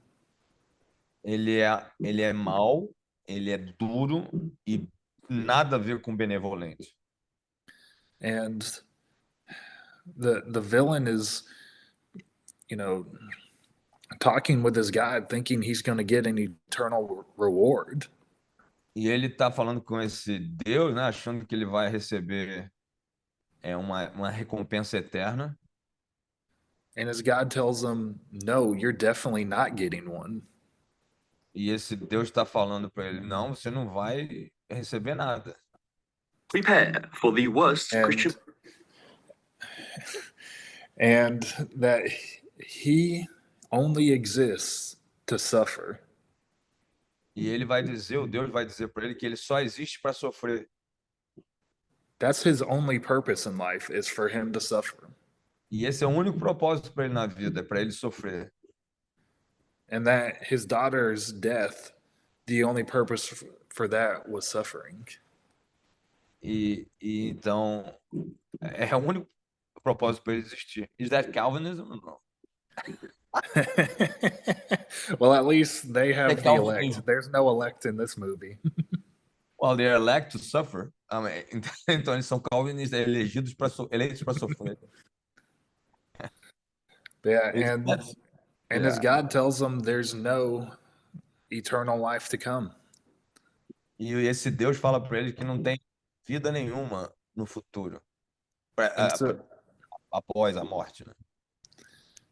Ele é mau, ele é duro e nada a ver com benevolente. And the villain is, talking with his God, thinking he's going to get an eternal reward. E ele está falando com esse Deus, né, achando que ele vai receber uma recompensa eterna. And his God tells him, no, you're definitely not getting one. E esse Deus está falando para ele, não, você não vai receber nada. Prepare for the worst Christian. And that he only exists to suffer. E ele vai dizer, o Deus vai dizer para ele que ele só existe para sofrer. That's his only purpose in life, is for him to suffer. E esse é o único propósito para ele na vida, é para ele sofrer. And that his daughter's death, the only purpose for that was suffering. E então é o único propósito para ele existir. Is that Calvinism? No. Well, at least they have the elect. Calvinism. There's no elect in this movie. Well, they're elect to suffer. Então eles são calvinistas, eleitos para sofrer. Yeah, and his God tells them there's no eternal life to come. E esse Deus fala para ele que não tem vida nenhuma no futuro, após a morte, né?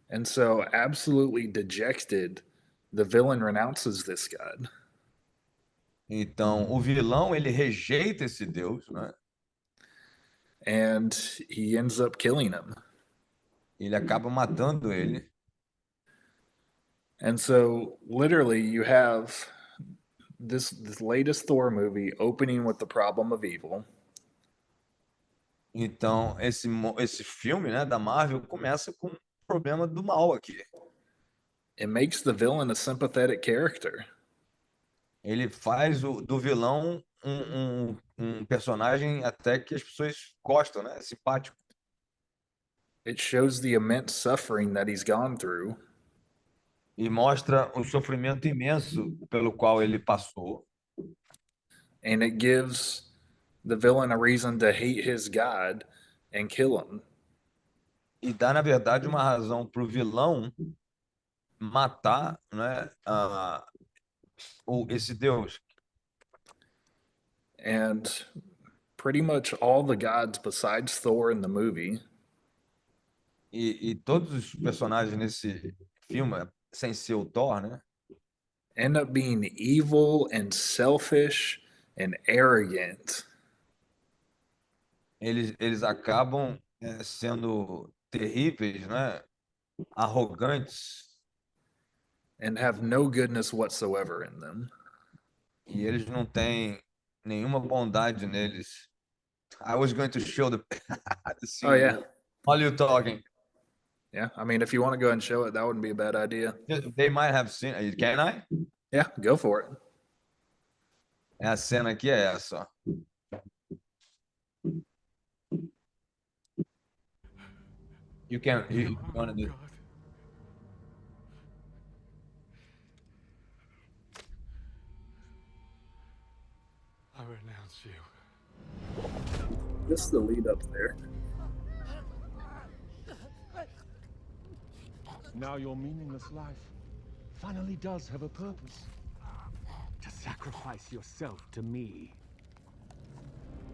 And so, absolutely dejected, the villain renounces this God. Então, o vilão, ele rejeita esse Deus, né? And he ends up killing him. Ele acaba matando ele. And so, literally, you have this latest Thor movie opening with the problem of evil. Então, esse filme, né, da Marvel começa com o problema do mal aqui. It makes the villain a sympathetic character. Ele faz do vilão um personagem até que as pessoas gostam, né? Simpático. It shows the immense suffering that he's gone through. E mostra o sofrimento imenso pelo qual ele passou. And it gives the villain a reason to hate his God and kill him. E dá, na verdade, uma razão para o vilão matar, né, esse Deus. And pretty much all the gods besides Thor in the movie. E todos os personagens nesse filme, sem ser o Thor, né? End up being evil and selfish and arrogant. Eles acabam sendo terríveis, né? Arrogantes. And have no goodness whatsoever in them. E eles não têm nenhuma bondade neles. I was going to show the scene. Oh, yeah. While you're talking. Yeah, I mean, if you want to go ahead and show it, that wouldn't be a bad idea. They might have seen it. Can I? Yeah, go for it. A cena aqui é essa. You wanna do. I renounce you. This is the lead up there. Now your meaningless life finally does have a purpose. To sacrifice yourself to me.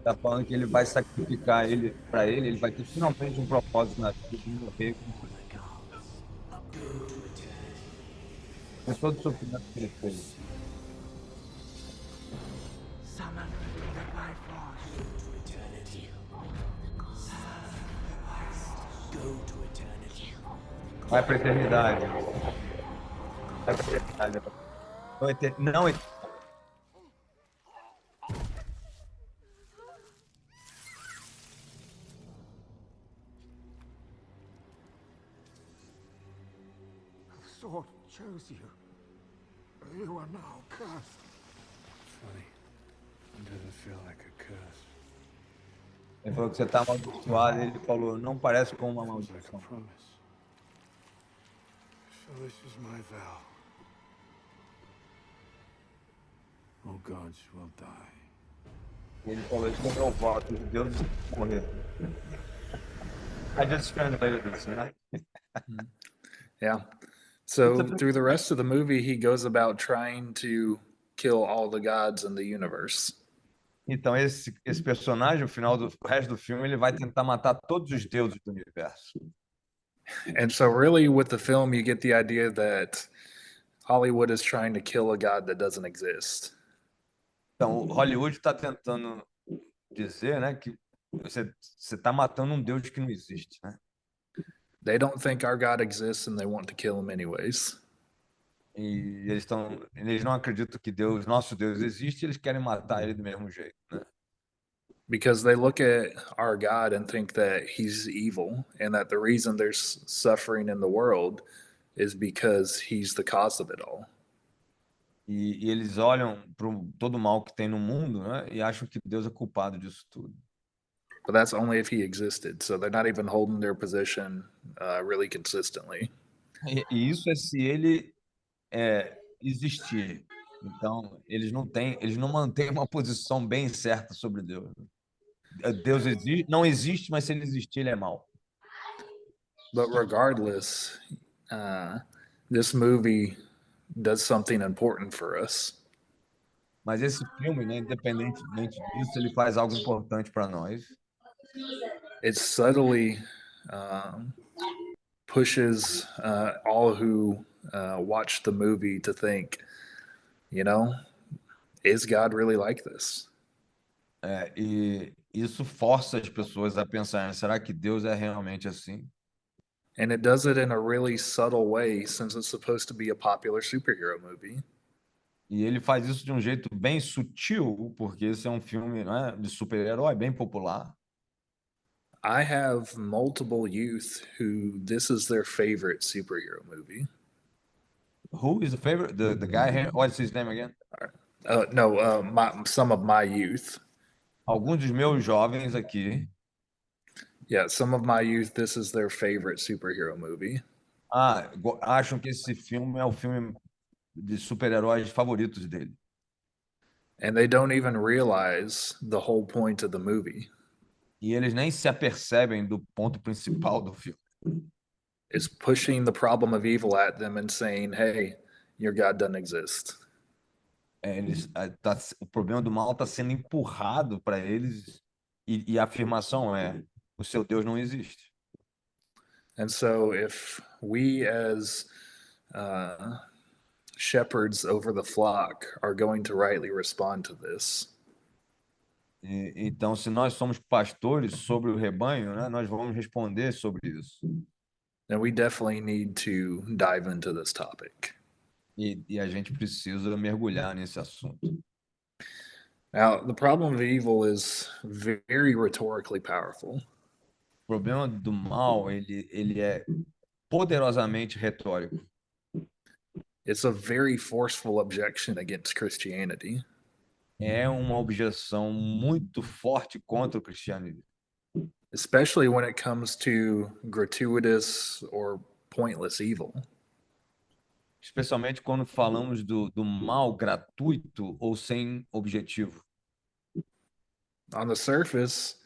Tá falando que ele vai sacrificar ele para ele vai ter finalmente um propósito na vida de morrer com todo o sofrimento que ele fez. Summoned by Bifrost. Vai para a eternidade. Vai para a eternidade. Não, The sword chose you. You are now cursed. Funny. It doesn't feel like a curse. ele falou que você está amaldiçoado, ele falou, não parece com uma Feels like a maldição. promise. So this is my vow. All gods will die. Ele falou, isso é meu voto, os deuses vão morrer. I just translated this, né? Yeah. So through the rest of the movie, he goes about trying to kill all the gods in the universe. Então, esse personagem, no final do resto do filme, ele vai tentar matar todos os deuses do universo. And so, really, with the film, you get the idea that Hollywood is trying to kill a god that doesn't exist. Então, Hollywood está tentando dizer, né, que você está matando um deus que não existe, né? They don't think our God exists and they want to kill him anyways. E eles não acreditam que Deus, nosso Deus existe, eles querem matar ele do mesmo jeito, né? Because they look at our God and think that he's evil and that the reason there's suffering in the world is because he's the cause of it all. E eles olham para todo o mal que tem no mundo, né, e acham que Deus é culpado disso tudo. But that's only if he existed. So they're not even holding their position really consistently. E isso é se ele existir. Então, eles não mantêm uma posição bem certa sobre Deus. Deus existe, não existe, mas se ele existir, ele é mau. But regardless, this movie does something important for us. Mas esse filme, né, independentemente disso, ele faz algo importante para nós. It subtly pushes all who watch the movie to think, you know, is God really like this? E isso força as pessoas a pensar, será que Deus é realmente assim? And it does it in a really subtle way since it's supposed to be a popular superhero movie. E ele faz isso de um jeito bem sutil, porque esse é um filme, né, de super-herói bem popular. I have multiple youth who this is their favorite superhero movie. Who is the favorite? The guy here? What's his name again? Some of my youth. Alguns dos meus jovens aqui. Yeah, some of my youth, this is their favorite superhero movie. Acham que esse filme é o filme de super-heróis favoritos dele. And they don't even realize the whole point of the movie. E eles nem se apercebem do ponto principal do filme. It's pushing the problem of evil at them and saying, hey, your God doesn't exist. O problema do mal está sendo empurrado para eles e a afirmação é, o seu Deus não existe. And so if we as shepherds over the flock are going to rightly respond to this, então, se nós somos pastores sobre o rebanho, né, nós vamos responder sobre isso. then we definitely need to dive into this topic. E a gente precisa mergulhar nesse assunto. Now, the problem of evil is very rhetorically powerful. O problema do mal, ele é poderosamente retórico. It's a very forceful objection against Christianity. É uma objeção muito forte contra o cristianismo. Especially when it comes to gratuitous or pointless evil. Especialmente quando falamos do mal gratuito ou sem objetivo. On the surface,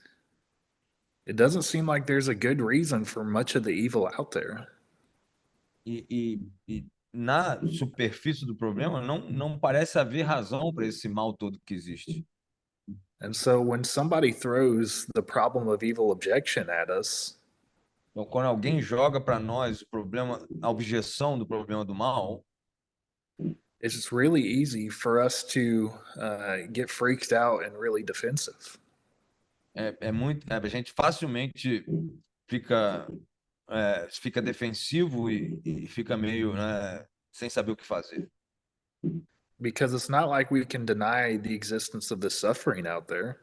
it doesn't seem like there's a good reason for much of the evil out there. E na superfície do problema não parece haver razão para esse mal todo que existe. And so when somebody throws the problem of evil objection at us, Então, quando alguém joga para nós o problema, a objeção do problema do mal, it's just really easy for us to get freaked out and really defensive. a gente facilmente fica fica defensivo e fica meio, né, sem saber o que fazer. Because it's not like we can deny the existence of the suffering out there.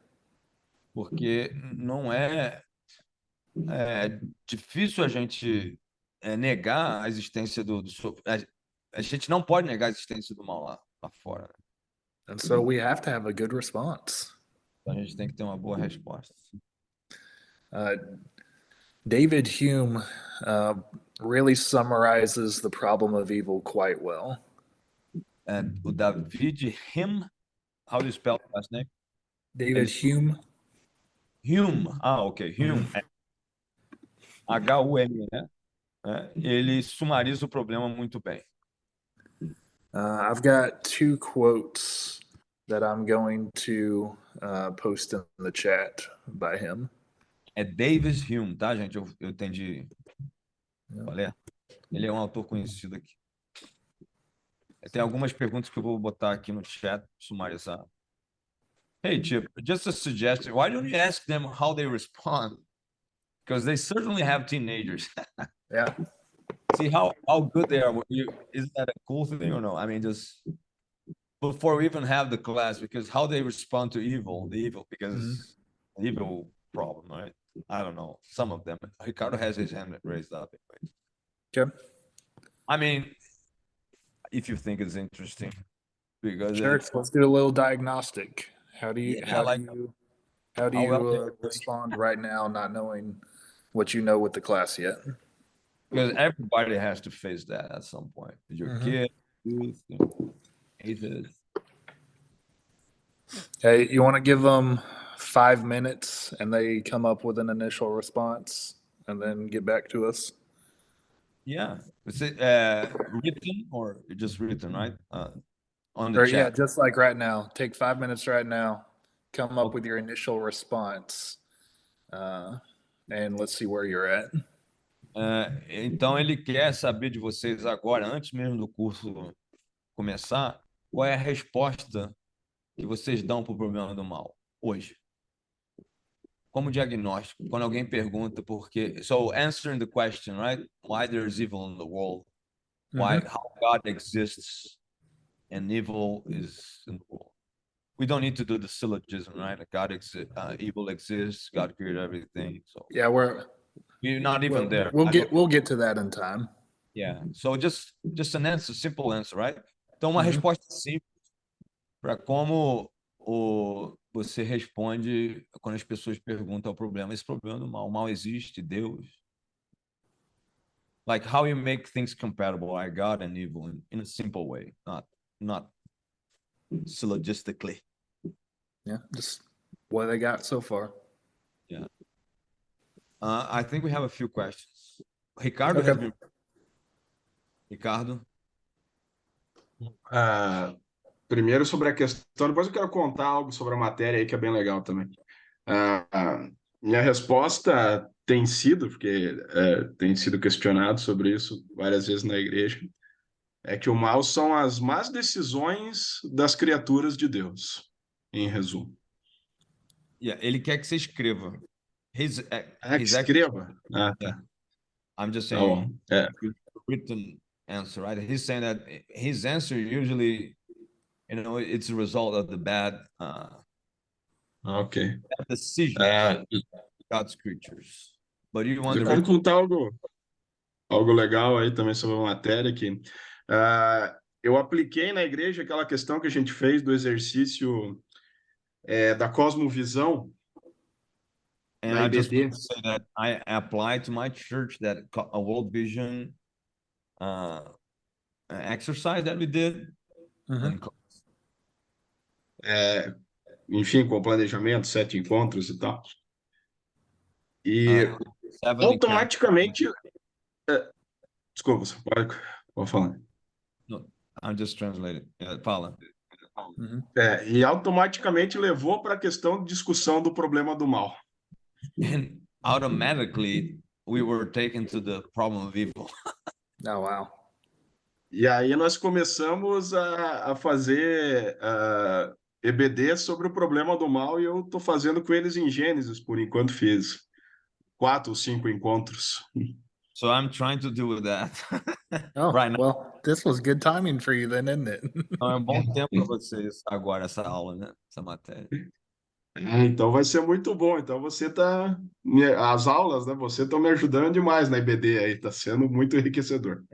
Porque não é difícil a gente negar a existência a gente não pode negar a existência do mal lá fora, né? And so we have to have a good response. Então a gente tem que ter uma boa resposta. David Hume really summarizes the problem of evil quite well. O David Hume, how do you spell the last name? David Hume. Hume, ok, Hume. H-U-M, né? Ele sumariza o problema muito bem. I've got two quotes that I'm going to post in the chat by him. É David Hume, tá, gente? Eu entendi. Olha, ele é um autor conhecido aqui. Tem algumas perguntas que eu vou botar aqui no chat, sumarizar. Hey, Chip, just a suggestion. Why don't you ask them how they respond? Because they certainly have teenagers. Yeah. See how good they are. Isn't that a cool thing or no? I mean, just before we even have the class, because how they respond to evil, because the evil problem, right? I don't know. Some of them. Ricardo has his hand raised up. Okay. I mean, if you think it's interesting, because sure, let's do a little diagnostic. How do you respond right now, not knowing what you know with the class yet? Because everybody has to face that at some point. Your kid, youth, atheist. Hey, you want to give them 5 minutes and they come up with an initial response and then get back to us? Yeah. Is it written or just written, right? On the or chat. Yeah, just like right now. Take 5 minutes right now. Come up with your initial response. And let's see where you're at. Então ele quer saber de vocês agora, antes mesmo do curso começar, qual é a resposta que vocês dão para o problema do mal hoje. Como diagnóstico, quando alguém pergunta por quê. So answering the question, right? Why there's evil in the world? Why how God exists and evil is in the world. We don't need to do the syllogism, right? God exists, evil exists, God created everything. So yeah, we're not even there. We'll get to that in time. Yeah. So just an answer, simple answer, right? Então uma resposta simples para como você responde quando as pessoas perguntam o problema. Esse problema do mal. O mal existe, Deus. Like how you make things compatible, like God and evil, in a simple way, not syllogistically. Yeah, just what they got so far. Yeah. I think we have a few questions. Ricardo has been... Ricardo? Primeiro sobre a questão, depois eu quero contar algo sobre a matéria aí que é bem legal também. Minha resposta tem sido, porque tem sido questionado sobre isso várias vezes na igreja, é que o mal são as más decisões das criaturas de Deus, em resumo. Yeah, ele quer que você escreva. Que escreva? Tá. Yeah. I'm just saying written answer, right? He's saying that his answer usually, it's a result of the bad decision of God's creatures. But you want eu quero contar algo legal aí também sobre a matéria que eu apliquei na igreja aquela questão que a gente fez do exercício da cosmovisão. And I just want to say that I applied to my church that a world vision exercise that we did. Enfim, com planejamento, 7 encontros e tal. E automaticamente... Desculpa, você pode falar. No, I'm just translating. Fala. E automaticamente levou para a questão de discussão do problema do mal. And automatically we were taken to the problem of evil. Oh, wow. E aí nós começamos a fazer EBD sobre o problema do mal, e eu estou fazendo com eles em Gênesis, por enquanto fiz 4 ou 5 encontros. So I'm trying to do that Oh, right now. well, this was good timing for you then, isn't it? Então, é bom tempo para vocês agora, essa aula, né? Essa matéria. Então vai ser muito bom. Então você tá. As aulas, né? Você está me ajudando demais na EBD aí, está sendo muito enriquecedor.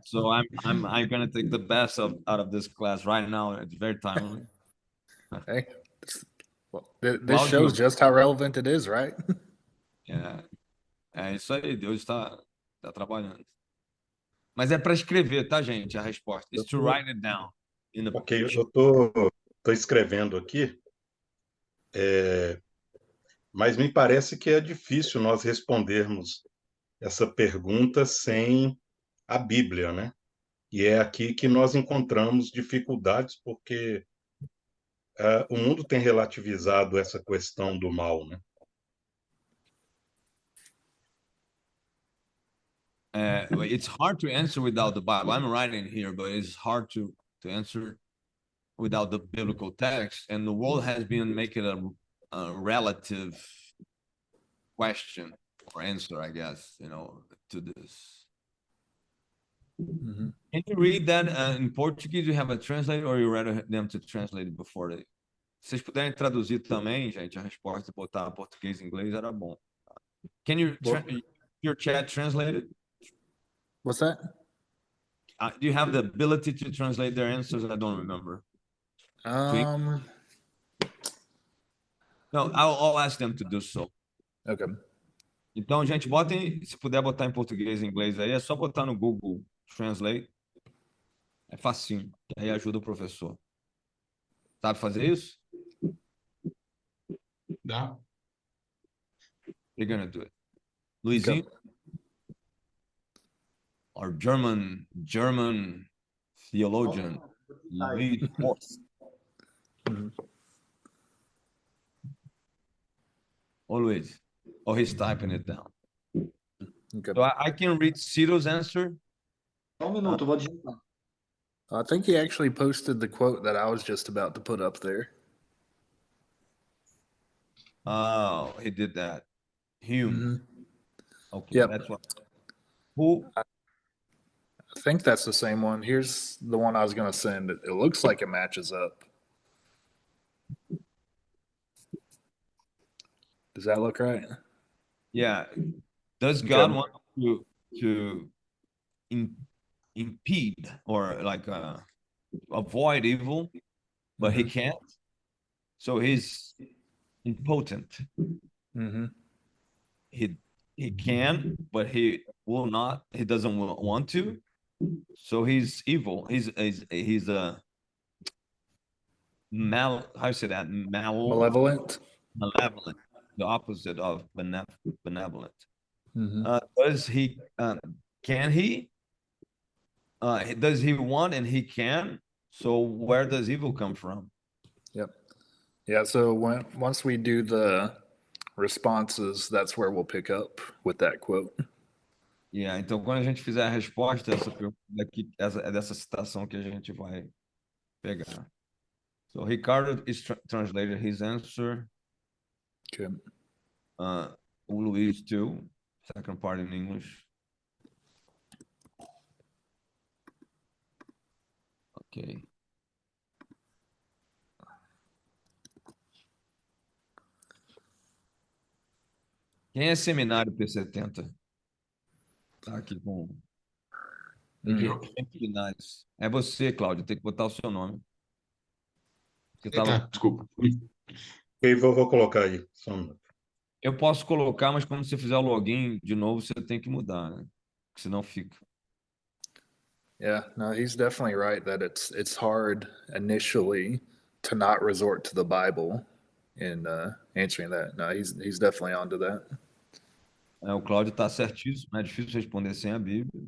So I'm gonna take the best out of this class right now. It's very timely. Hey, well, this Cláudio. shows just how relevant it is, right? É isso aí, Deus está trabalhando. Mas é para escrever, tá, gente? A resposta. It's to write it down. Ok, eu tô escrevendo aqui, mas me parece que é difícil nós respondermos essa pergunta sem a Bíblia, né? E é aqui que nós encontramos dificuldades, porque o mundo tem relativizado essa questão do mal, né? It's hard to answer without the Bible. I'm writing here, but it's hard to answer without the biblical text. And the world has been making a relative question or answer, I guess, to this. Mm-hmm. Can you read that in Portuguese? You have a translator, or you rather them to translate it before they? Se vocês puderem traduzir também, gente, a resposta, botar português e inglês era bom. Can you your chat translated? What's that? Do you have the ability to translate their answers? I don't remember. No, I'll ask them to do so. Okay. Então, gente, botem, se puder botar em português e inglês aí, é só botar no Google Translate. É facinho. Aí ajuda o professor. Sabe fazer isso? Dá. You're gonna do it. Luizinho? Okay. Our German theologian, Luis Horst. Always. Oh, he's typing it down. Okay. So I can read Ciro's answer. Um minuto, vou digitar. I think he actually posted the quote that I was just about to put up there. Oh, he did that. Hume. Mm-hmm. Okay, yep. That's what. Who? I think that's the same one. Here's the one I was going to send. It looks like it matches up. Does that look right? Yeah. Does God want to impede or like avoid evil, but he can't? So he's impotent. Mm-hmm. He can, but he will not. He doesn't want to. So he's evil. He's a how you say that? Malevolent. Malevolent. The opposite of benevolent. Mm-hmm. Does he? Can he? Does he want and he can? So where does evil come from? Yep. Yeah. So once we do the responses, that's where we'll pick up with that quote. Yeah, então quando a gente fizer a resposta dessa pergunta daqui, dessa citação que a gente vai pegar. So Ricardo is translated his answer. Okay. Luis too, second part in English. Okay. Quem é Seminário P70? Tá aqui com finais. É você, Cláudio, tem que botar o seu nome. Você tava... Desculpa. Eu vou colocar aí. Eu posso colocar, mas quando você fizer o login de novo, você tem que mudar, né? Porque senão fica. Yeah, no, he's definitely right that it's hard initially to not resort to the Bible in answering that. No, he's definitely onto that. O Cláudio está certíssimo, é difícil responder sem a Bíblia.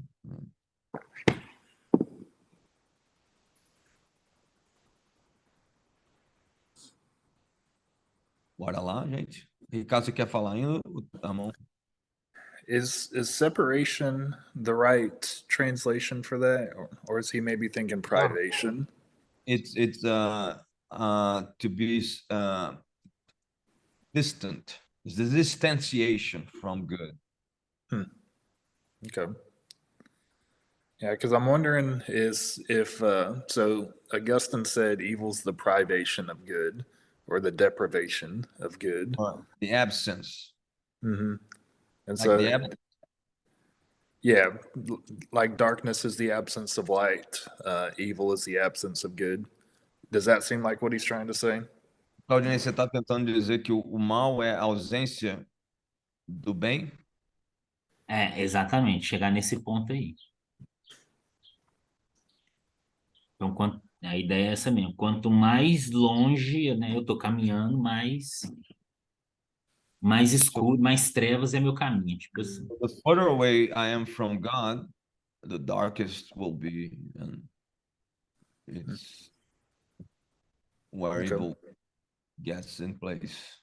Bora lá, gente. Ricardo, você quer falar ainda? Tá bom. Is separation the right translation for that, or is he maybe thinking privation? It's to be distant. It's the distanciation from good. Okay. Yeah, because I'm wondering if so Augustine said evil's the privation of good or the deprivation of good. The absence. And Like so the absence. yeah, like darkness is the absence of light, evil is the absence of good. Does that seem like what he's trying to say? Claudinei, você está tentando dizer que o mal é a ausência do bem? É, exatamente, chegar nesse ponto aí. Então, a ideia é essa mesmo. Quanto mais longe, né, eu tô caminhando, mais escuro, mais trevas é meu caminho. Tipo assim. The further away I am from God, the darkest will be, and it's where evil gets in place.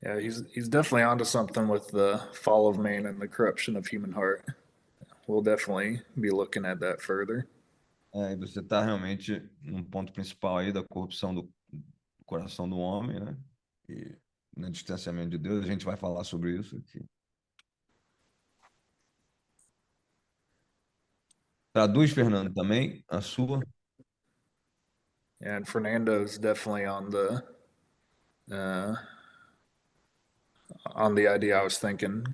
Yeah, he's definitely onto something with the fall of man and the corruption of human heart. We'll definitely be looking at that further. E você está realmente num ponto principal aí da corrupção do coração do homem, né? E no distanciamento de Deus, a gente vai falar sobre isso aqui. Traduz, Fernando, também a sua. And Fernando's definitely on the idea I was thinking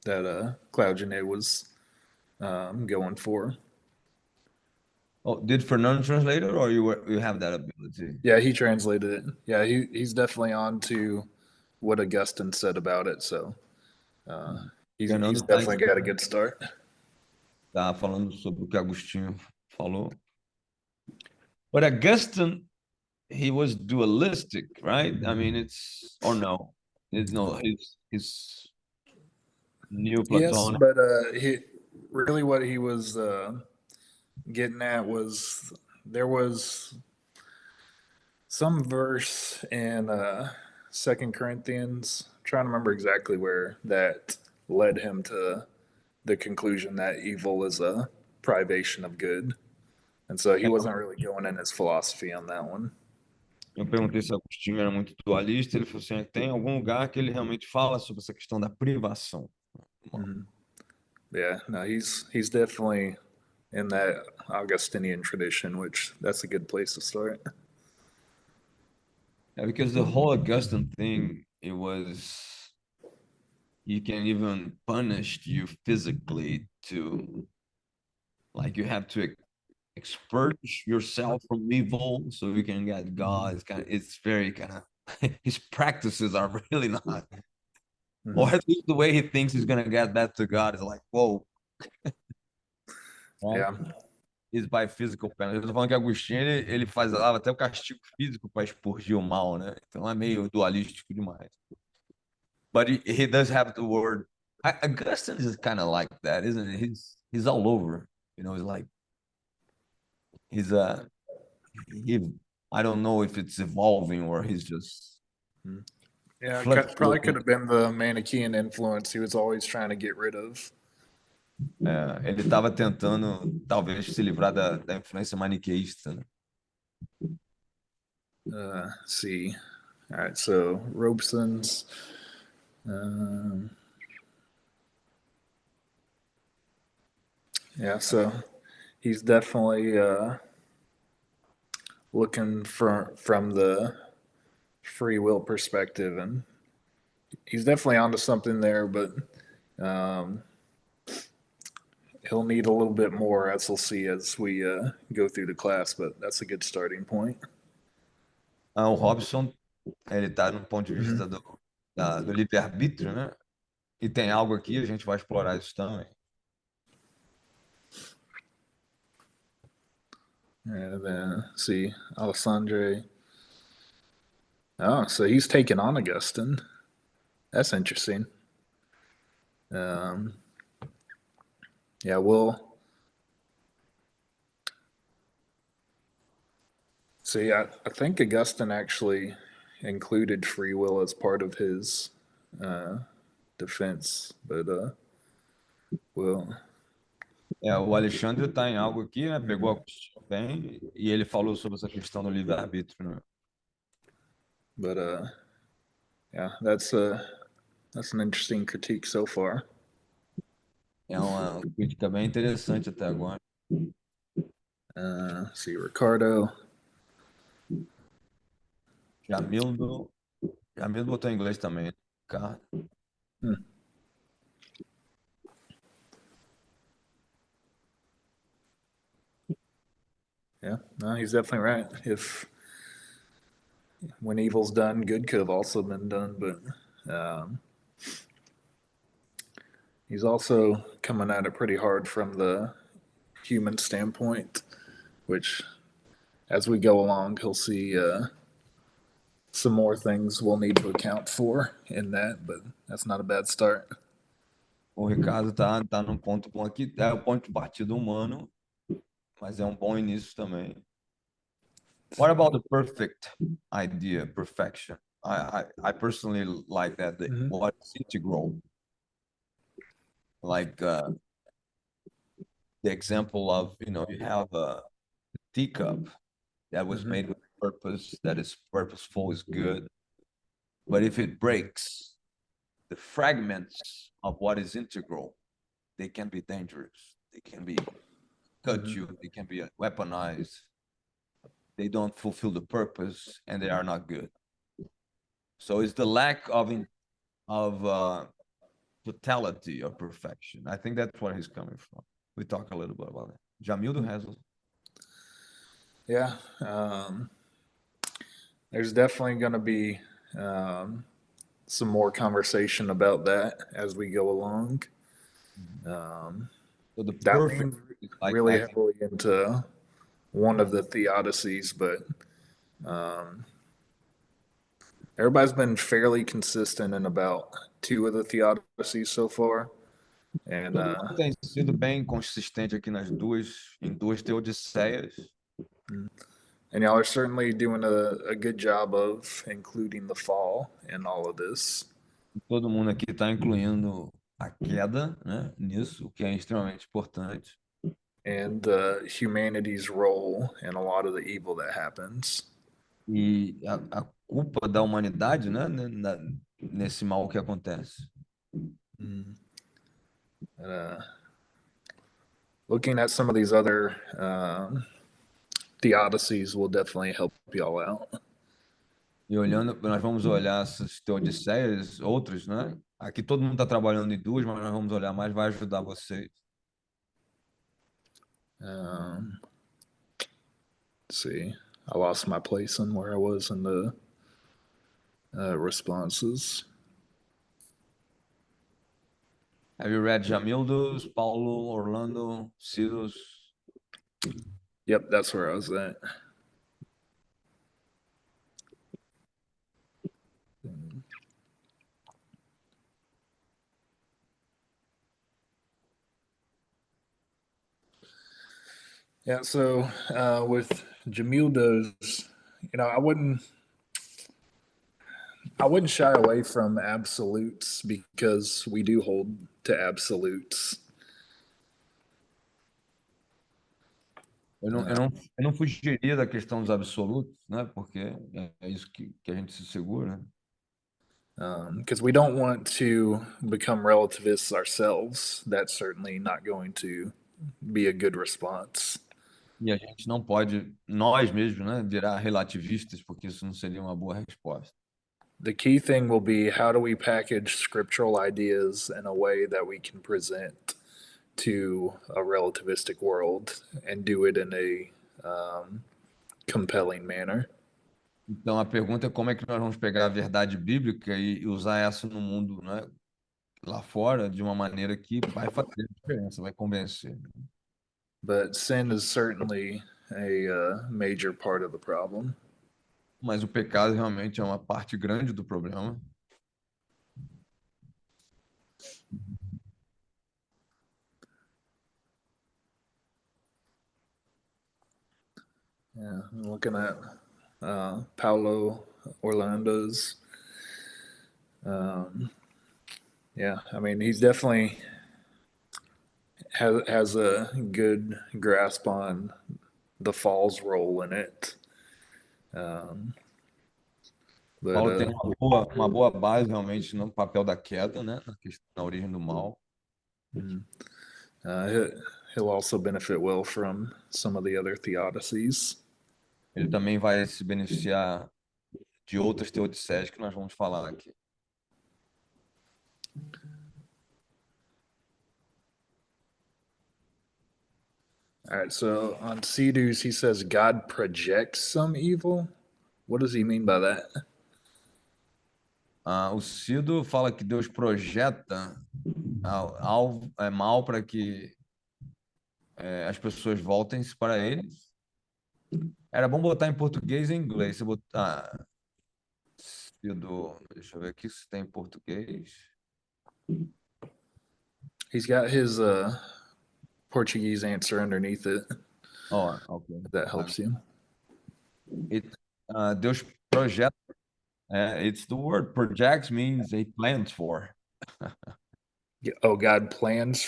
that Claude was going for. Oh, did Fernando translate it, or you have that ability? Yeah, he translated it. Yeah, he's definitely on to what Augustine said about it. So he's definitely got a good start. Tá falando sobre o que Agostinho falou. But Augustine, he was dualistic, right? I mean, it's or no, it's no, his Neoplatonic. Yes, but he really what he was getting at was there was some verse in Second Corinthians. I'm trying to remember exactly where that led him to the conclusion that evil is a privation of good, and so he wasn't really going in his philosophy on that one. Eu perguntei se Agostinho era muito dualista, ele falou assim, tem algum lugar que ele realmente fala sobre essa questão da privação. Yeah, no, he's definitely in that Augustinian tradition, which that's a good place to start. Yeah, because the whole Augustine thing, it was, you can even punish you physically to, like you have to expert yourself from evil so you can get God. It's very kind of, his practices are really not, or at least the way he thinks he's gonna get back to God is like, whoa. Right? Yeah. Is by physical penalty. Eu tô falando que Agostinho, ele faz até o castigo físico para expurgir o mal, né? Então é meio dualístico demais. But he does have the word. Augustine is kind of like that, isn't it? He's all over. You know, he's like I don't know if it's evolving or he's just. Yeah, probably could have been the Manichaean influence he was always trying to get rid of. Ele estava tentando, talvez, se livrar da influência maniqueísta, né? Let's see. All right, so Robeson's. Yeah, so he's definitely looking from the free will perspective, and he's definitely onto something there, but he'll need a little bit more, as we'll see as we go through the class, but that's a good starting point. O Robson, ele está no ponto de vista do livre-arbítrio, né? E tem algo aqui, a gente vai explorar isso também. And then see Alessandre. Oh, so he's taking on Augustine. That's interesting. Yeah, See, I think Augustine actually included free will as part of his defense, but well. O Alexandre está em algo aqui, né? Pegou a questão bem e ele falou sobre essa questão do livre-arbítrio, né? But yeah, that's an interesting critique so far. É uma crítica bem interessante até agora. See, Ricardo. Jamildo botou em inglês também. Cara. Yeah, no, he's definitely right. If when evil's done, good could have also been done, but he's also coming at it pretty hard from the human standpoint, which as we go along, he'll see some more things we'll need to account for in that, but that's not a bad start. O Ricardo tá num ponto bom aqui, é o ponto de partida humano, mas é um bom início também. What about the perfect idea, perfection? I personally like that. What's integral? Like the example of, you have a teacup that was made with purpose, that is purposeful, is good. But if it breaks, the fragments of what is integral, they can be dangerous. They can be cut you. They can be weaponized. They don't fulfill the purpose, and they are not good. So it's the lack of totality of perfection. I think that's where he's coming from. We talk a little bit about it. Jamildo has. Yeah, there's definitely going to be some more conversation about that as we go along. So the that perfect, leans like really heavily into one of the theodicies, but everybody's been fairly consistent in about two of the theodicies so far. And tem sido bem consistente aqui em duas teodiceias. And y'all are certainly doing a good job of including the fall in all of this. Todo mundo aqui está incluindo a queda, né, nisso, o que é extremamente importante. And humanity's role in a lot of the evil that happens. E a culpa da humanidade, né, nesse mal que acontece. Looking at some of these other theodicies will definitely help y'all out. E olhando, nós vamos olhar essas teodiceias, outros, né? Aqui todo mundo está trabalhando em duas, mas nós vamos olhar mais, vai ajudar vocês. Let's see, I lost my place in where I was in the responses. Have you read Jamildo's, Paulo, Orlando, Ciro's? Yep, that's where I was at. Yeah, so with Jamildo's, I wouldn't shy away from absolutes because we do hold to absolutes. Eu não fugiria da questão dos absolutos, né? Porque é isso que a gente se segura. Because we don't want to become relativists ourselves. That's certainly not going to be a good response. E a gente não pode, nós mesmos, né, virar relativistas, porque isso não seria uma boa resposta. The key thing will be how do we package scriptural ideas in a way that we can present to a relativistic world and do it in a compelling manner. Então a pergunta é como é que nós vamos pegar a verdade bíblica e usar essa no mundo, né, lá fora, de uma maneira que vai fazer diferença, vai convencer. But sin is certainly a major part of the problem. Mas o pecado realmente é uma parte grande do problema. Yeah, I'm looking at Paulo Orlando's. Yeah, I mean, he's definitely has a good grasp on the fall's role in it. Paulo tem uma boa base realmente no papel da queda, né? Na origem do mal. He'll also benefit well from some of the other theodicies. Ele também vai se beneficiar de outras teodiceas que nós vamos falar aqui. All right, so on Sidus, he says God projects some evil. What does he mean by that? O Cido fala que Deus projeta mal para que as pessoas voltem-se para ele. Era bom botar em português e em inglês. Se botar Cido, deixa eu ver aqui se tem em português. He's got his Portuguese answer underneath it. Oh, okay. That helps you. Deus projeta. It's the word projects means he plans for. Oh, God plans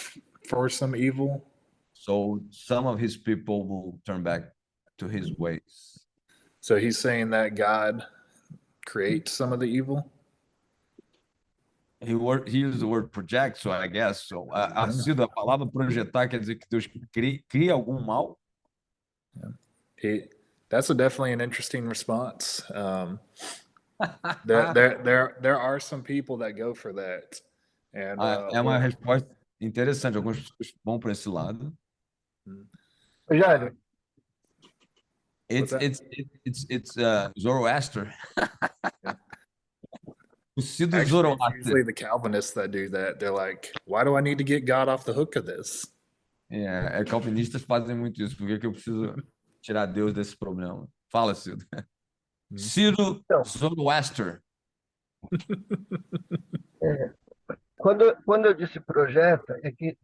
for some evil? So some of his people will turn back to his ways. So he's saying that God creates some of the evil? He used the word project, so I guess. So, a palavra projetar quer dizer que Deus cria algum mal? That's definitely an interesting response. There are some people that go for that. And, é uma resposta interessante. Algumas pessoas vão para esse lado. Jairo. It's Zoroaster. Actually, it's usually the Calvinists that do that. They're like, why do I need to get God off the hook of this? Calvinistas fazem muito isso. Por que eu preciso tirar Deus desse problema? Fala, Cido. Ciro Zoroaster. Quando eu disse projeta, é que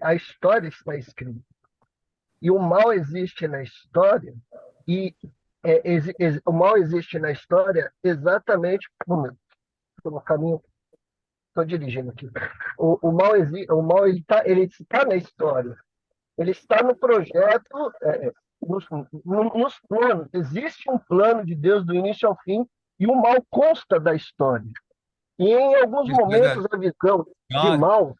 a história está escrita. E o mal existe na história, e o mal existe na história exatamente pelo caminho. Estou dirigindo aqui. O mal ele está na história. Ele está no projeto, nos planos. Existe um plano de Deus do início ao fim, e o mal consta da história. E em alguns momentos a visão de mal.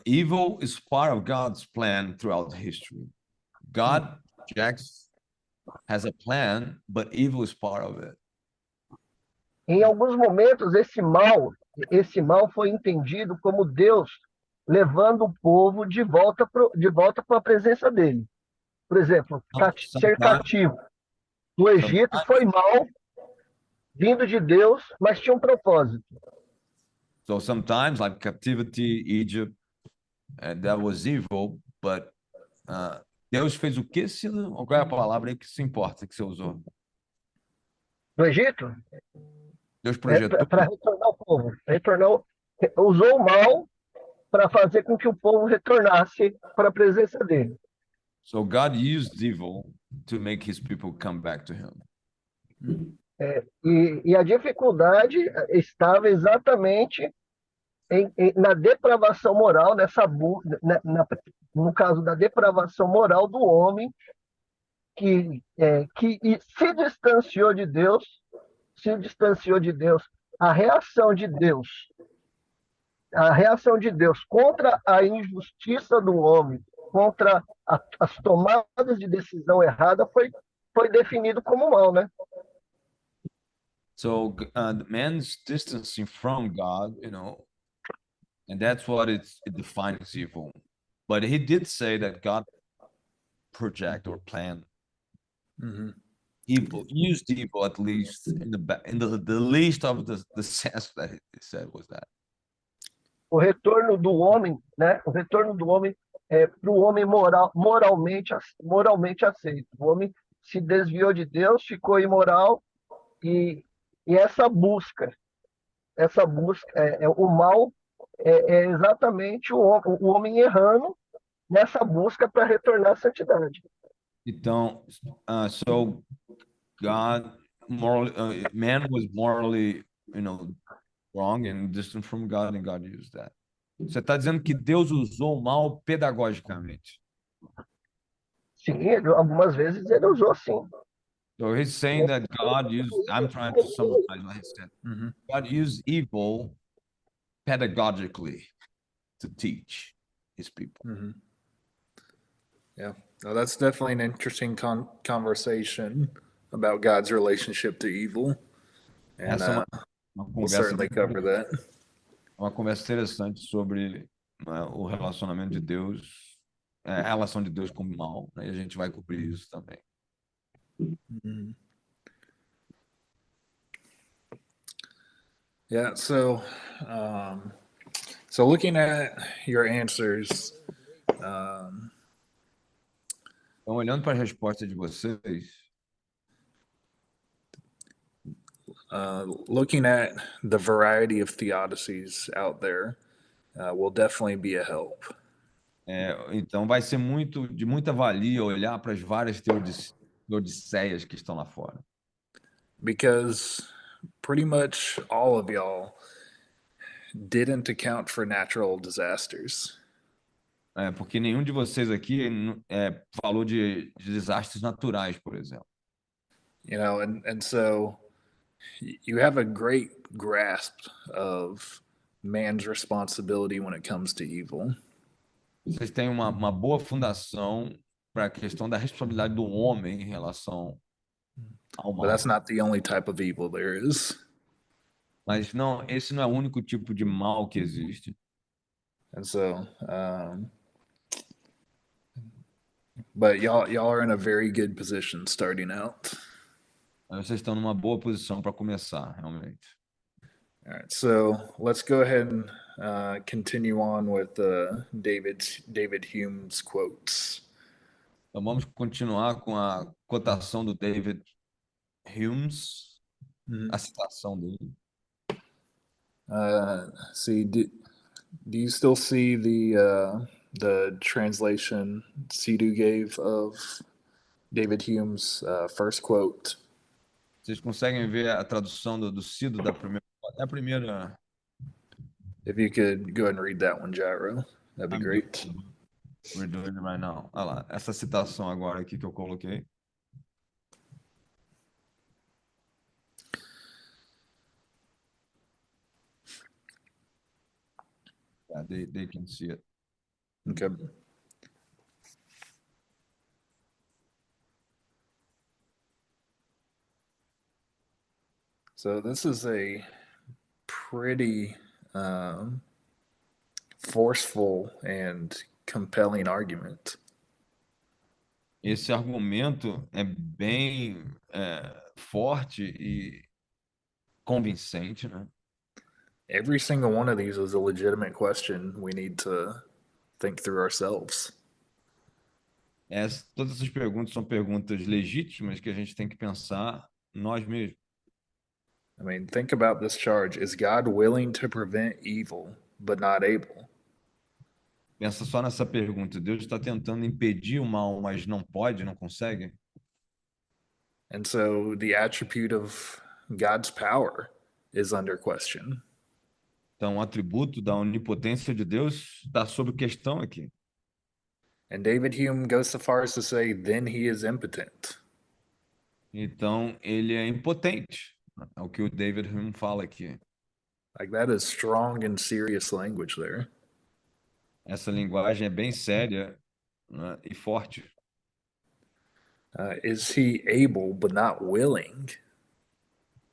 Evil is part of God's plan throughout history. God has a plan, but evil is part of it. Em alguns momentos esse mal foi entendido como Deus levando o povo de volta para a presença dele. Por exemplo, ser cativo no Egito foi mal, vindo de Deus, mas tinha um propósito. So sometimes, like captivity, Egypt, that was evil, but Deus fez o quê? Qual é a palavra aí que se importa que você usou? No Egito? Deus projetou. Para retornar o povo. Usou o mal para fazer com que o povo retornasse para a presença dele. So God used evil to make his people come back to him. E a dificuldade estava exatamente na depravação moral, no caso da depravação moral do homem, que se distanciou de Deus, a reação de Deus contra a injustiça do homem, contra as tomadas de decisão errada, foi definido como mal, né? So man's distancing from God, and that's what it defines evil. But he did say that God project or plan evil, used evil at least in the least of the sense that he said was that. O retorno do homem, né? O retorno do homem para o homem moralmente aceito. O homem se desviou de Deus, ficou imoral, e essa busca, o mal é exatamente o homem errando nessa busca para retornar à santidade. Então, so God man was morally, wrong and distant from God, and God used that. Você está dizendo que Deus usou o mal pedagogicamente. Sim, algumas vezes ele usou sim. So he's saying that God used, I'm trying to summarize what he said. God used evil pedagogically to teach his people. Yeah, well, that's definitely an interesting conversation about God's relationship to evil, and Essa é uma we'll conversa, certainly cover that. uma conversa interessante sobre, né, o relacionamento de Deus, a relação de Deus com o mal, né? E a gente vai cobrir isso também. Yeah, so looking at your answers, Então, olhando para a resposta de vocês, looking at the variety of theodicies out there will definitely be a help. então vai ser de muita valia olhar para as várias teodiceias que estão lá fora. Because pretty much all of y'all didn't account for natural disasters. Porque nenhum de vocês aqui falou de desastres naturais, por exemplo. And so you have a great grasp of man's responsibility when it comes to evil. Vocês têm uma boa fundação para a questão da responsabilidade do homem em relação ao mal. But that's not the only type of evil there is. Mas não, esse não é o único tipo de mal que existe. And so, but y'all are in a very good position starting out. Vocês estão numa boa posição para começar, realmente. All right, so let's go ahead and continue on with David Hume's quotes. Então vamos continuar com a cotação do David Hume, a citação dele. See, do you still see the translation Sidhu gave of David Hume's first quote? Vocês conseguem ver a tradução do Cido da primeira? É a primeira. If you could go ahead and read that one, Gyro, that'd be great. We're doing it right now. Olha lá, essa citação agora aqui que eu coloquei. Yeah, they can see it. Okay. So this is a pretty forceful and compelling argument. Esse argumento é bem forte e convincente, né? Every single one of these is a legitimate question we need to think through ourselves. Todas essas perguntas são perguntas legítimas que a gente tem que pensar nós mesmos. I mean, think about this charge. Is God willing to prevent evil, but not able? Pensa só nessa pergunta. Deus está tentando impedir o mal, mas não pode, não consegue? And so the attribute of God's power is under question. Então, o atributo da onipotência de Deus está sob questão aqui. And David Hume goes so far as to say, then he is impotent. Então, ele é impotente. É o que o David Hume fala aqui. Like, that is strong and serious language there. Essa linguagem é bem séria, né, e forte. Is he able but not willing?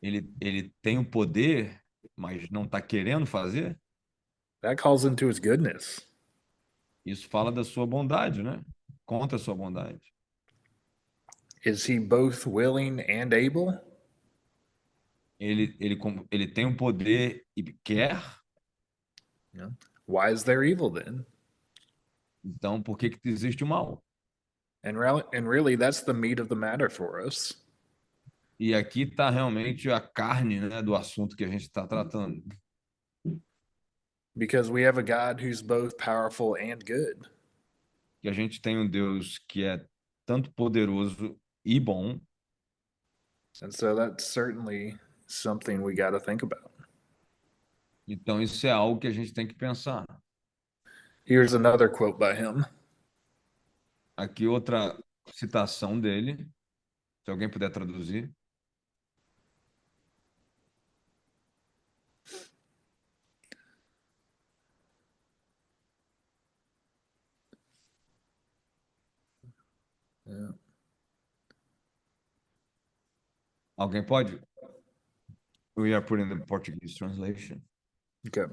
Ele tem o poder, mas não está querendo fazer? That calls into his goodness. Isso fala da sua bondade, né? Contra a sua bondade. Is he both willing and able? Ele tem o poder e quer? Yeah. Why is there evil then? Então, por que existe o mal? And really, that's the meat of the matter for us. E aqui está realmente a carne, né, do assunto que a gente está tratando. Because we have a God who's both powerful and good. Que a gente tem um Deus que é tanto poderoso e bom. And so that's certainly something we got to think about. Então, isso é algo que a gente tem que pensar. Here's another quote by him. Aqui outra citação dele, se alguém puder traduzir. Yeah. Alguém pode? We are putting the Portuguese translation. Okay.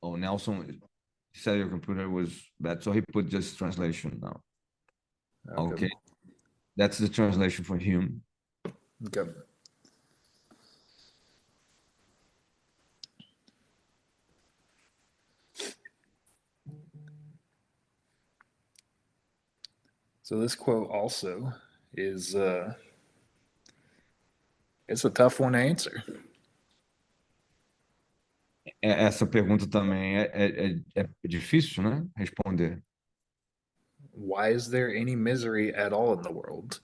Oh, Nelson said your computer was bad, so he put just translation now. Okay. That's the translation for him. Okay. So this quote also is it's a tough one to answer. Essa pergunta também é difícil, né? Responder. Why is there any misery at all in the world?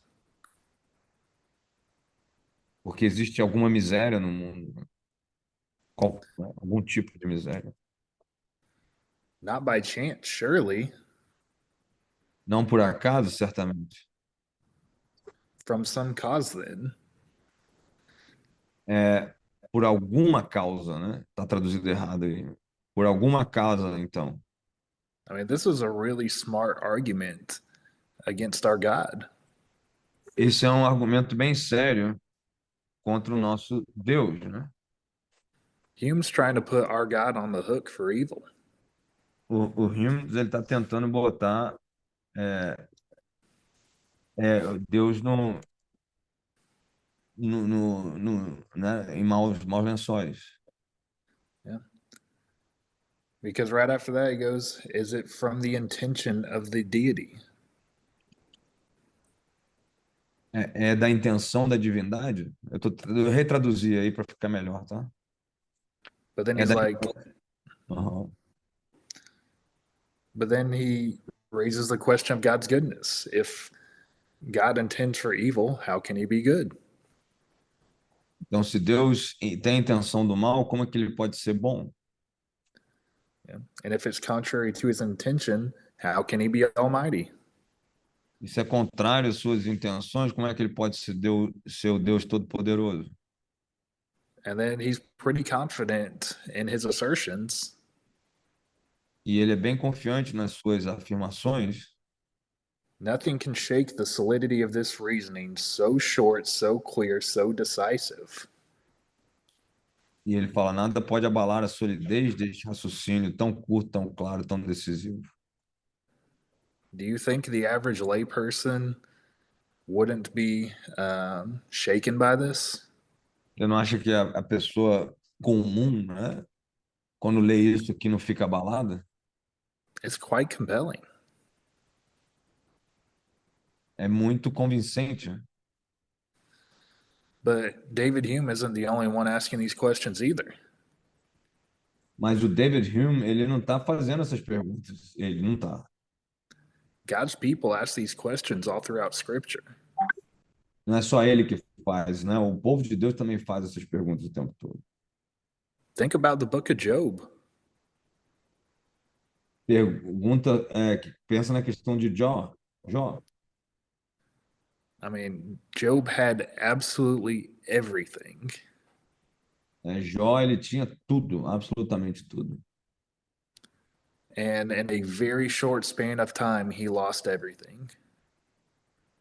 Porque existe alguma miséria no mundo. Algum tipo de miséria. Not by chance, surely. Não por acaso, certamente. From some cause, then. Por alguma causa, né? Tá traduzido errado aí. Por alguma causa, então. I mean, this was a really smart argument against our God. Esse é um argumento bem sério contra o nosso Deus, né? Hume's trying to put our God on the hook for evil. O Hume, ele está tentando botar Deus né, em maus lençóis. Yeah. Because right after that, he goes, is it from the intention of the deity? É da intenção da divindade? Eu retraduzi aí para ficar melhor, tá? But then he's like, but then he raises the question of God's goodness. If God intends for evil, how can he be good? Então, se Deus tem a intenção do mal, como é que ele pode ser bom? Yeah. And if it's contrary to his intention, how can he be almighty? E se é contrário às suas intenções, como é que ele pode ser o Deus Todo-Poderoso? And then he's pretty confident in his assertions. E ele é bem confiante nas suas afirmações. Nothing can shake the solidity of this reasoning, so short, so clear, so decisive. E ele fala, nada pode abalar a solidez deste raciocínio tão curto, tão claro, tão decisivo. Do you think the average layperson wouldn't be shaken by this? Eu não acho que a pessoa comum, né, quando lê isso aqui, não fica abalada? It's quite compelling. É muito convincente. But David Hume isn't the only one asking these questions either. Mas o David Hume, ele não está fazendo essas perguntas. Ele não está. God's people ask these questions all throughout Scripture. Não é só ele que faz, né? O povo de Deus também faz essas perguntas o tempo todo. Think about the book of Job. Pergunta, pensa na questão de Jó. I mean, Job had absolutely everything. Jó, ele tinha tudo, absolutamente tudo. And in a very short span of time, he lost everything.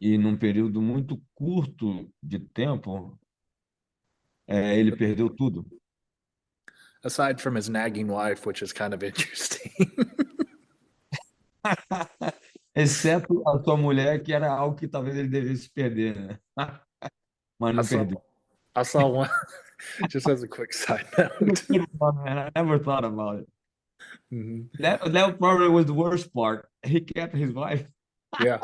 E num período muito curto de tempo, ele perdeu tudo. Aside from his nagging wife, which is kind of interesting. Exceto a sua mulher, que era algo que talvez ele devesse perder, né? Mas não perdeu. I saw one, just as a quick side note. I never thought about it. Mm-hmm. That probably was the worst part. He kept his wife. Yeah.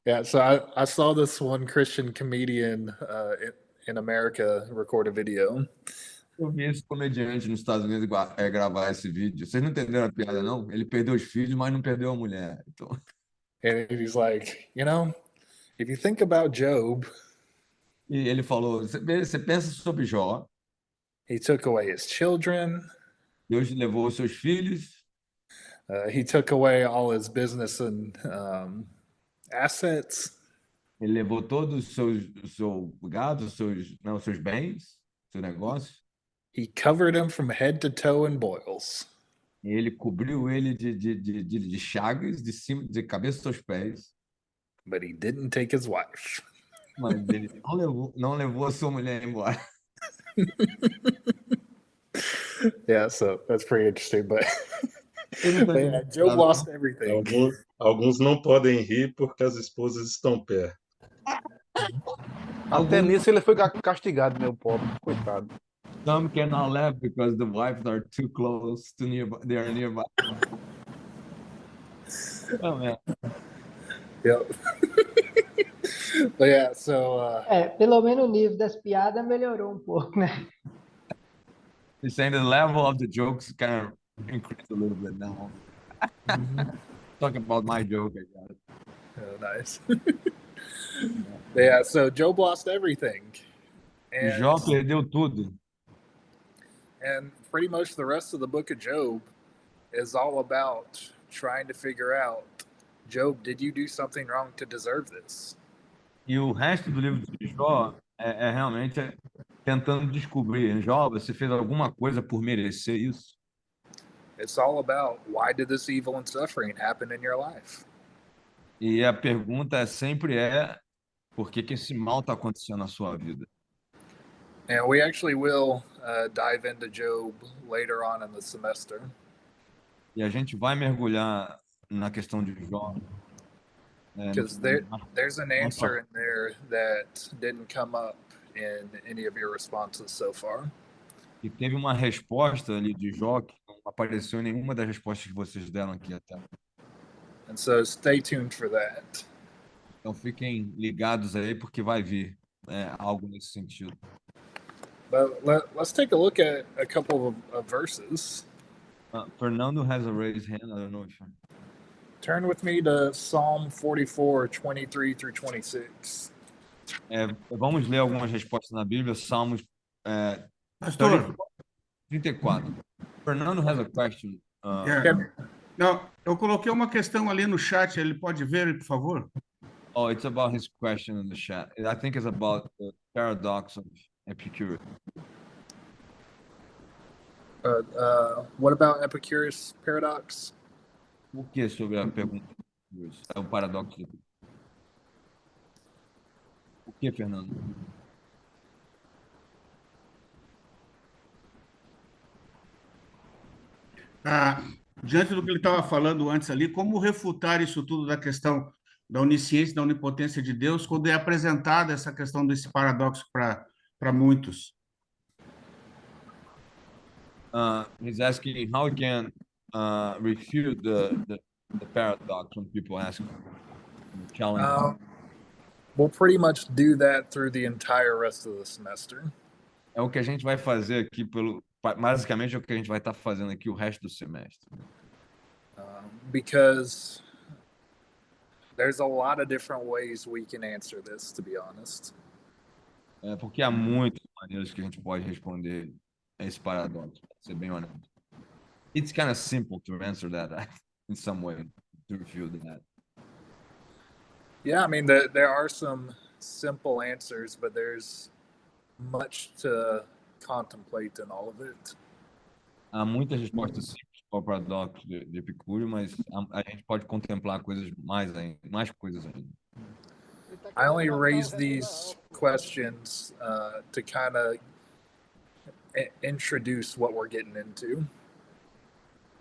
Yeah. So I saw this one Christian comedian in America record a video. Eu vi esse comediante nos Estados Unidos gravar esse vídeo. Vocês não entenderam a piada, não? Ele perdeu os filhos, mas não perdeu a mulher. Então... And he's like, If you think about Job, E ele falou: você pensa sobre Jó, he took away his children, Deus levou os seus filhos, he took away all his business and assets. ele levou todos o seu gado, os seus bens, seu negócio, He covered him from head to toe in boils, e ele cobriu ele de chagas, de cima, de cabeça aos pés, but he didn't take his wife. mas ele não levou a sua mulher embora. Yeah, so that's pretty interesting. But, Ele but yeah, Job lost everything. Alguns não podem rir porque as esposas estão perto. Até nisso ele foi castigado, meu pobre, coitado. Some cannot laugh because the wives are too close to nearby. They are nearby. Oh man. Yep. But yeah, so pelo menos o nível das piadas melhorou um pouco, né? You're saying the level of the jokes kind of increased a little bit now. Talking about my joke, I got it. oh, nice. Yeah, so Job lost everything. And, Jó perdeu tudo. and pretty much the rest of the book of Job is all about trying to figure out, Job, did you do something wrong to deserve this? E o resto do livro de Jó é realmente tentando descobrir, Jó, você fez alguma coisa por merecer isso? It's all about, why did this evil and suffering happen in your life? E a pergunta sempre por que esse mal está acontecendo na sua vida? And we actually will dive into Job later on in the semester. E a gente vai mergulhar na questão de Jó. Because there's an answer in there that didn't come up in any of your responses so far. E teve uma resposta ali de Jó que não apareceu em nenhuma das respostas que vocês deram aqui até. And so stay tuned for that. Então fiquem ligados aí porque vai vir algo nesse sentido. But let's take a look at a couple of verses. Fernando has a raised hand. I don't know if Turn with me to Psalm 44, 23 through 26. Vamos ler algumas respostas na Bíblia. Salmos Pastor. 34. Fernando has a question. Não, eu coloquei uma questão ali no chat. Ele pode ver, por favor? Oh, it's about his question in the chat. I think it's about the paradox of Epicurus. What about Epicurus paradox? O que sobre a pergunta? É o paradoxo. O que, Fernando? Diante do que ele estava falando antes ali, como refutar isso tudo da questão da onisciência, da onipotência de Deus, quando é apresentada essa questão desse paradoxo para muitos? He's asking how we can refute the paradox when people ask challenge. We'll pretty much do that through the entire rest of the semester. É o que a gente vai fazer aqui basicamente é o que a gente vai estar fazendo aqui o resto do semestre. Because there's a lot of different ways we can answer this, to be honest. Porque há muitas maneiras que a gente pode responder esse paradoxo, para ser bem honesto. It's kind of simple to answer that in some way, to refute that. Yeah, I mean, there are some simple answers, but there's much to contemplate in all of it. Há muitas respostas simples para o paradoxo de Epicúrio, mas a gente pode contemplar mais coisas ainda. I only raised these questions to kind of introduce what we're getting into.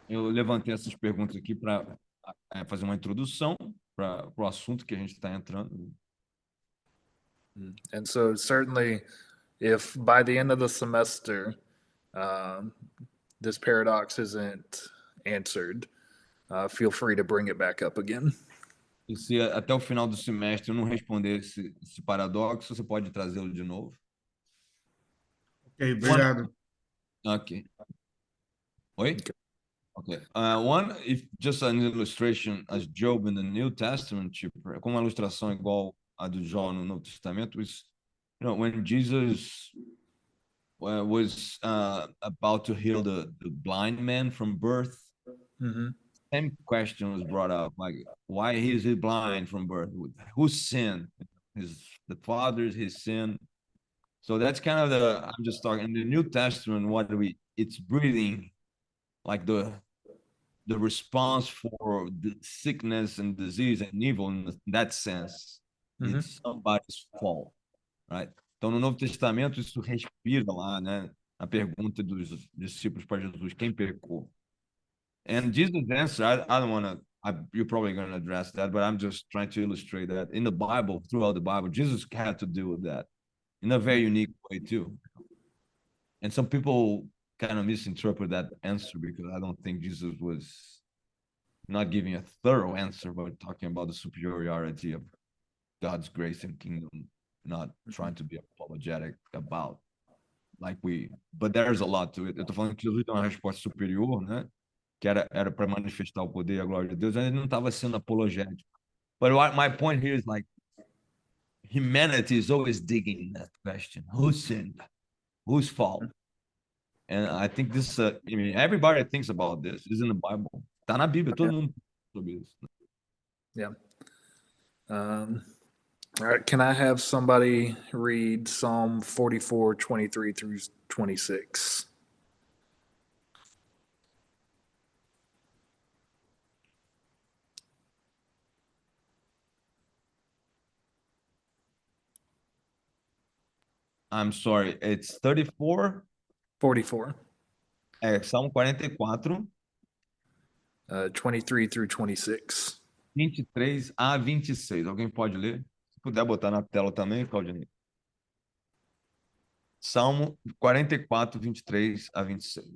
Eu levantei essas perguntas aqui para fazer uma introdução para o assunto que a gente está entrando. And so certainly, if by the end of the semester this paradox isn't answered, feel free to bring it back up again. E se até o final do semestre eu não responder esse paradoxo, você pode trazê-lo de novo. Ok, obrigado. Ok. Oi? Okay. If just an illustration as Job in the New Testament, como uma ilustração igual a do João no Novo Testamento, was, when Jesus was about to heal the blind man from birth, same question was brought up, like, why is he blind from birth? Whose sin? The father's, his sin. So that's kind of I'm just talking in the New Testament, it's breathing like the response for the sickness and disease and evil in that sense. It's somebody's fault, right? Então, no Novo Testamento, isso respira lá, né? A pergunta dos discípulos para Jesus, quem pecou? And Jesus' answer, I don't want to, you're probably going to address that, but I'm just trying to illustrate that. In the Bible, throughout the Bible, Jesus had to deal with that in a very unique way too. And some people kind of misinterpret that answer because I don't think Jesus was not giving a thorough answer, but talking about the superiority of God's grace and kingdom, not trying to be apologetic about, but there's a lot to it. Eu tô falando que Jesus deu uma resposta superior, né? Que era para manifestar o poder e a glória de Deus, ele não estava sendo apologético. But my point here is, like, humanity is always digging that question: who sinned? Whose fault? And I think this, everybody thinks about this. It's in the Bible. Tá na Bíblia, todo mundo sobre isso. Yeah. All right, can I have somebody read Psalm 44, 23 through 26? I'm sorry, it's 34? 44. Salmo 44. 23 through 26. 23 a 26. Alguém pode ler? Se puder botar na tela também, Claudinei. Salmo 44, 23 a 26.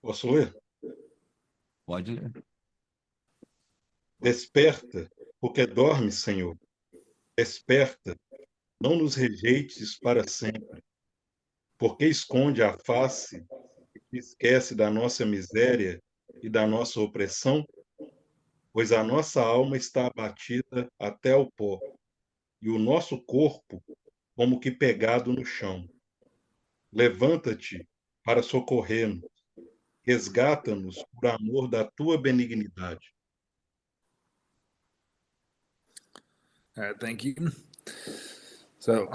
Posso ler? Pode ler. Desperta, porque dormes, Senhor. Desperta, não nos rejeites para sempre. Porque esconde a face e te esquece da nossa miséria e da nossa opressão? Pois a nossa alma está abatida até o pó, e o nosso corpo como que pegado no chão. Levanta-te para socorrer-nos, resgata-nos por amor da tua benignidade. All right, thank you. So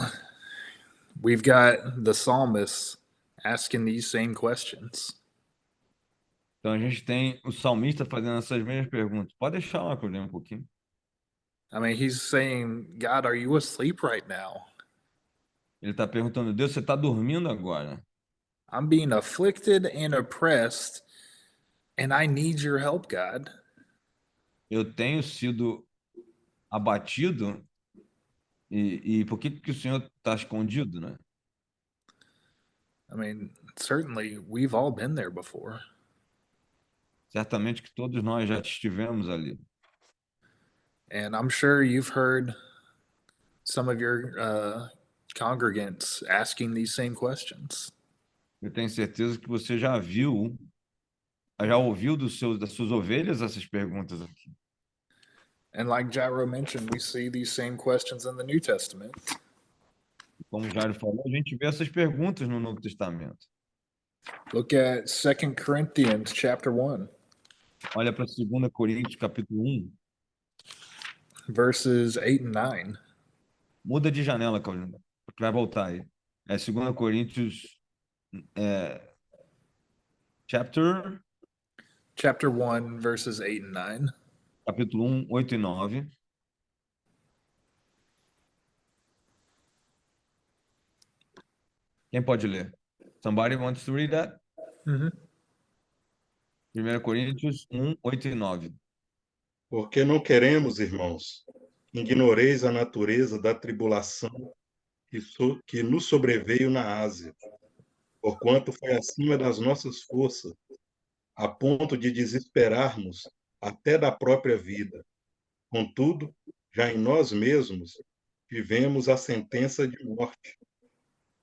we've got the psalmist asking these same questions. Então a gente tem o salmista fazendo essas mesmas perguntas. Pode deixar lá, Claudinei, pouquinho. I mean, he's saying, God, are you asleep right now? Ele está perguntando, Deus, você está dormindo agora? I'm being afflicted and oppressed, and I need your help, God. Eu tenho sido abatido e por que o Senhor está escondido, né? I mean, certainly we've all been there before. Certamente que todos nós já estivemos ali. And I'm sure you've heard some of your congregants asking these same questions. Eu tenho certeza que você já ouviu das suas ovelhas essas perguntas aqui. And like Jairo mentioned, we see these same questions in the New Testament. Como o Jairo falou, a gente vê essas perguntas no Novo Testamento. Look at 2 Corinthians chapter 1. Olha para 2 Coríntios capítulo 1. Verses 8 and 9. Muda de janela, Claudinei, porque vai voltar aí. 2 Coríntios chapter 1, verses 8 and 9. Capítulo 1, 8 e 9. Quem pode ler? Somebody wants to read that? 1 Coríntios 1, 8 e 9. Porque não queremos, irmãos, que ignoreis a natureza da tribulação que nos sobreveio na Ásia, porquanto foi acima das nossas forças, a ponto de desesperarmos até da própria vida. Contudo, já em nós mesmos vivemos a sentença de morte,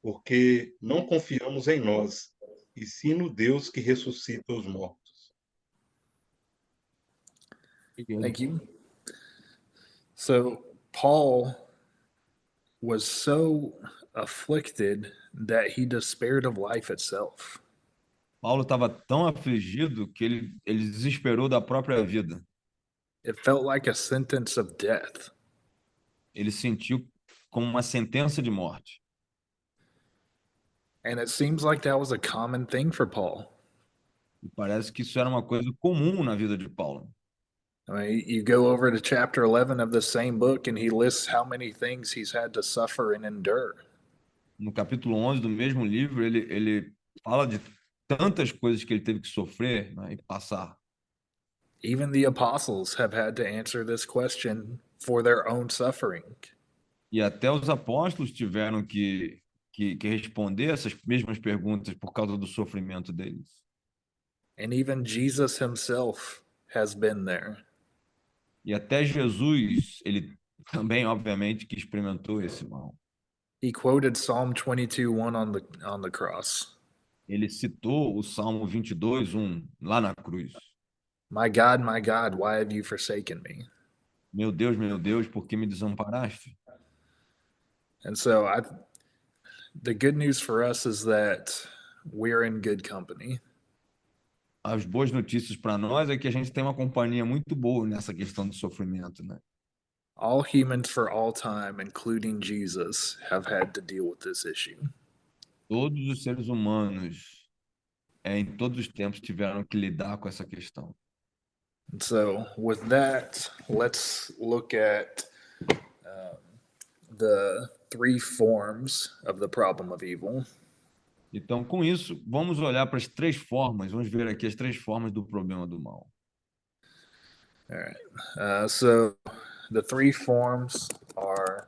porque não confiamos em nós, e sim no Deus que ressuscita os mortos. Thank you. So Paul was so afflicted that he despaired of life itself. Paulo estava tão afligido que ele desesperou da própria vida. It felt like a sentence of death. Ele sentiu como uma sentença de morte. And it seems like that was a common thing for Paul. E parece que isso era uma coisa comum na vida de Paulo. I mean, you go over to chapter 11 of the same book and he lists how many things he's had to suffer and endure. No capítulo 11 do mesmo livro, ele fala de tantas coisas que ele teve que sofrer, né, e passar. Even the apostles have had to answer this question for their own suffering. E até os apóstolos tiveram que responder essas mesmas perguntas por causa do sofrimento deles. And even Jesus himself has been there. E até Jesus, ele também, obviamente, que experimentou esse mal. He quoted Psalm 22:1 on the cross. Ele citou o Salmo 22:1 lá na cruz. My God, why have you forsaken me? Meu Deus, por que me desamparaste? And so the good news for us is that we're in good company. As boas notícias para nós é que a gente tem uma companhia muito boa nessa questão do sofrimento, né? All humans for all time, including Jesus, have had to deal with this issue. Todos os seres humanos, em todos os tempos, tiveram que lidar com essa questão. And so, with that, let's look at the three forms of the problem of evil. Então, com isso, vamos olhar para as três formas, vamos ver aqui as três formas do problema do mal. All right. So the three forms are,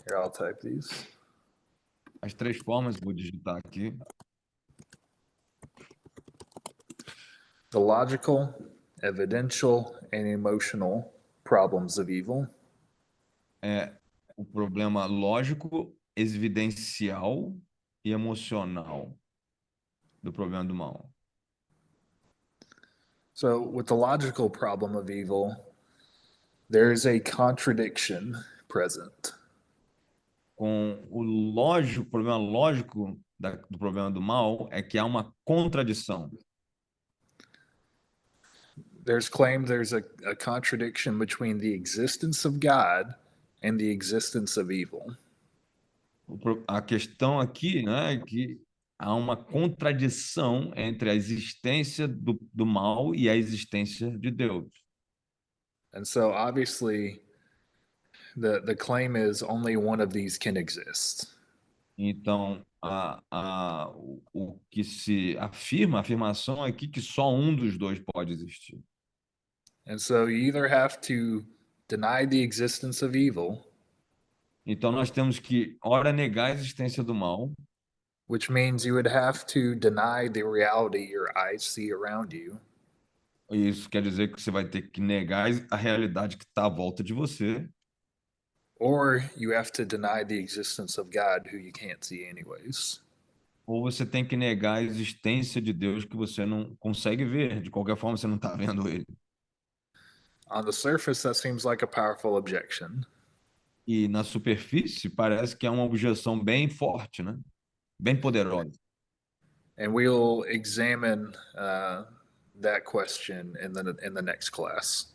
here, I'll type these. As três formas, vou digitar aqui. The logical, evidential, and emotional problems of evil. É o problema lógico, evidencial e emocional do problema do mal. So, with the logical problem of evil, there is a contradiction present. Com o lógico, problema lógico do problema do mal é que há uma contradição. There's claimed there's a contradiction between the existence of God and the existence of evil. A questão aqui, né, é que há uma contradição entre a existência do mal e a existência de Deus. And so, obviously, the claim is only one of these can exist. Então, o que se afirma, a afirmação aqui que só um dos dois pode existir. And so you either have to deny the existence of evil, então nós temos que, ora, negar a existência do mal, which means you would have to deny the reality your eyes see around you. Isso quer dizer que você vai ter que negar a realidade que está à volta de você. Or you have to deny the existence of God, who you can't see anyways. Ou você tem que negar a existência de Deus que você não consegue ver. De qualquer forma, você não está vendo ele. On the surface, that seems like a powerful objection. E na superfície, parece que é uma objeção bem forte, né? Bem poderosa. And we'll examine that question in the next class.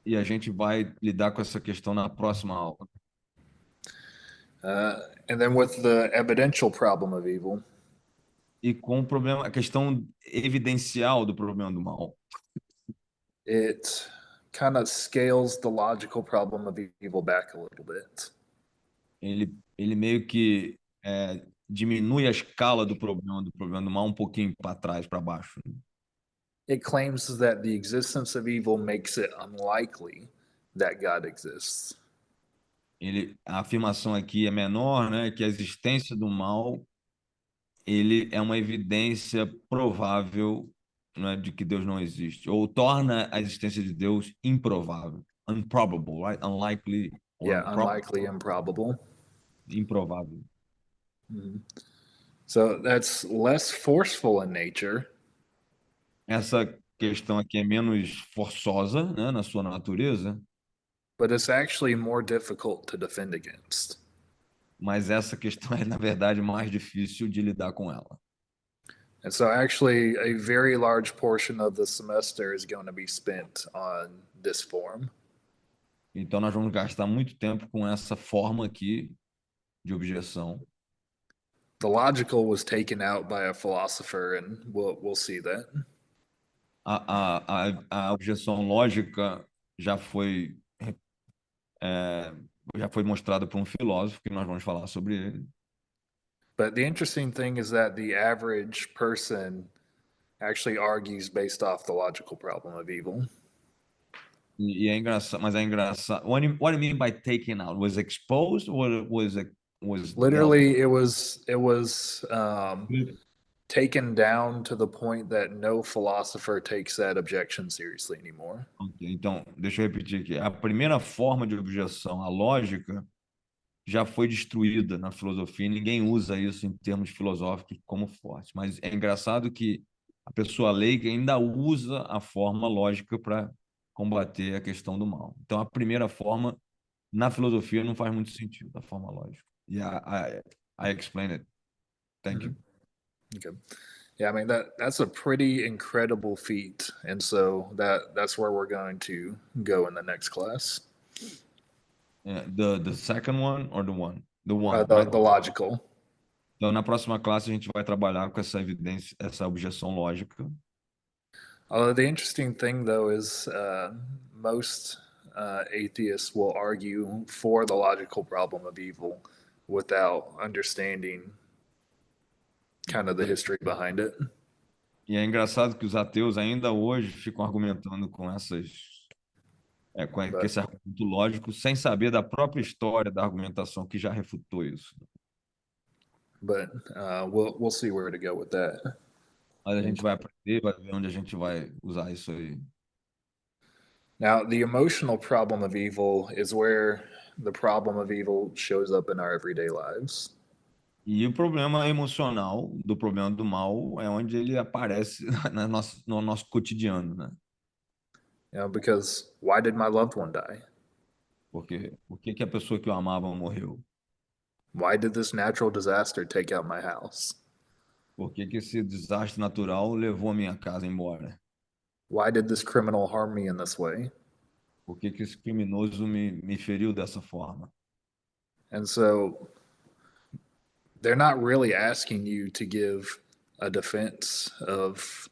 E a gente vai lidar com essa questão na próxima aula. And then with the evidential problem of evil. E com o problema, a questão evidencial do problema do mal. It kind of scales the logical problem of evil back a little bit. Ele meio que diminui a escala do problema do mal um pouquinho para trás, para baixo. It claims that the existence of evil makes it unlikely that God exists. A afirmação aqui é menor, né, que a existência do mal ele é uma evidência provável, né, de que Deus não existe, ou torna a existência de Deus improvável, unprobable, right? Unlikely. Yeah, unlikely, improbable. Improvável. Mm-hmm. So that's less forceful in nature. Essa questão aqui é menos forçosa, né, na sua natureza, but it's actually more difficult to defend against. mas essa questão é, na verdade, mais difícil de lidar com ela. And so, actually, a very large portion of the semester is going to be spent on this form. Então, nós vamos gastar muito tempo com essa forma aqui de objeção. The logical was taken out by a philosopher, and we'll see that. A objeção lógica já foi já foi mostrada por um filósofo, que nós vamos falar sobre ele. But the interesting thing is that the average person actually argues based off the logical problem of evil. E é engraçado, mas é engraçado. What do you mean by taken out? Was exposed or was Literally, it was taken down to the point that no philosopher takes that objection seriously anymore. Okay, então, deixa eu repetir aqui. A primeira forma de objeção, a lógica, já foi destruída na filosofia. Ninguém usa isso em termos filosóficos como forte. Mas é engraçado que a pessoa leiga ainda usa a forma lógica para combater a questão do mal. Então, a primeira forma, na filosofia, não faz muito sentido, a forma lógica. Yeah, I explained it. Thank you. Okay. Yeah, I mean that's a pretty incredible feat, and so that's where we're going to go in the next class. Yeah, the second one or the one? The one, the, right? the logical. Então, na próxima classe, a gente vai trabalhar com essa evidência, essa objeção lógica. The interesting thing, though, is most atheists will argue for the logical problem of evil without understanding kind of the history behind it. E é engraçado que os ateus ainda hoje ficam argumentando com com esse argumento lógico, sem saber da própria história da argumentação que já refutou isso. But we'll see where to go with that. Mas a gente vai aprender, vai ver onde a gente vai usar isso aí. Now, the emotional problem of evil is where the problem of evil shows up in our everyday lives. E o problema emocional do problema do mal é onde ele aparece no nosso cotidiano, né? Because why did my loved one die? Porque por que a pessoa que eu amava morreu? Why did this natural disaster take out my house? Por que esse desastre natural levou a minha casa embora? Why did this criminal harm me in this way? Por que esse criminoso me feriu dessa forma? And so they're not really asking you to give a defense of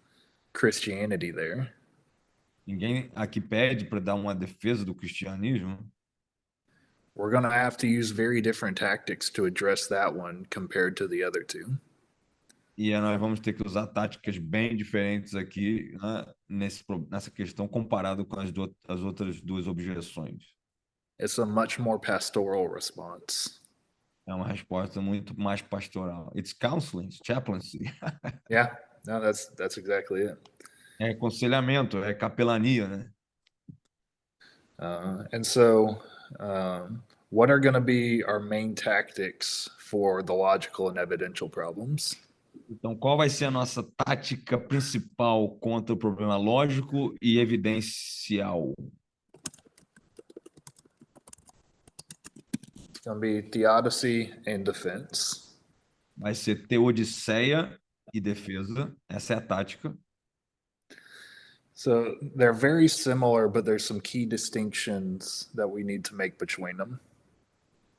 Christianity there. Ninguém aqui pede para dar uma defesa do cristianismo. We're going to have to use very different tactics to address that one compared to the other two. E nós vamos ter que usar táticas bem diferentes aqui, né, nessa questão comparado com as outras duas objeções. It's a much more pastoral response. É uma resposta muito mais pastoral. It's counseling, it's chaplaincy. Yeah, no, that's exactly it. É aconselhamento, é capelania, né? And so, what are going to be our main tactics for the logical and evidential problems? Então, qual vai ser a nossa tática principal contra o problema lógico e evidencial? It's going to be theodicy and defense. Vai ser teodiceia e defesa. Essa é a tática. So they're very similar, but there's some key distinctions that we need to make between them.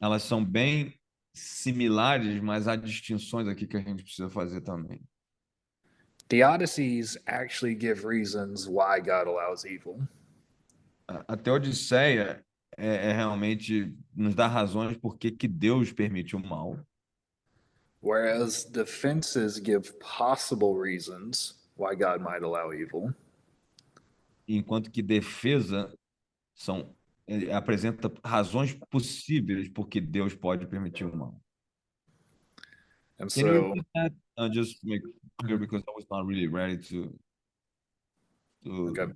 Elas são bem similares, mas há distinções aqui que a gente precisa fazer também. Theodicies actually give reasons why God allows evil. A teodiceia realmente nos dá razões por que Deus permite o mal. Whereas defenses give possible reasons why God might allow evil. Enquanto que defesa apresenta razões possíveis por que Deus pode permitir o mal. And Can you so, repeat that? Just make clear because I was not really ready to make a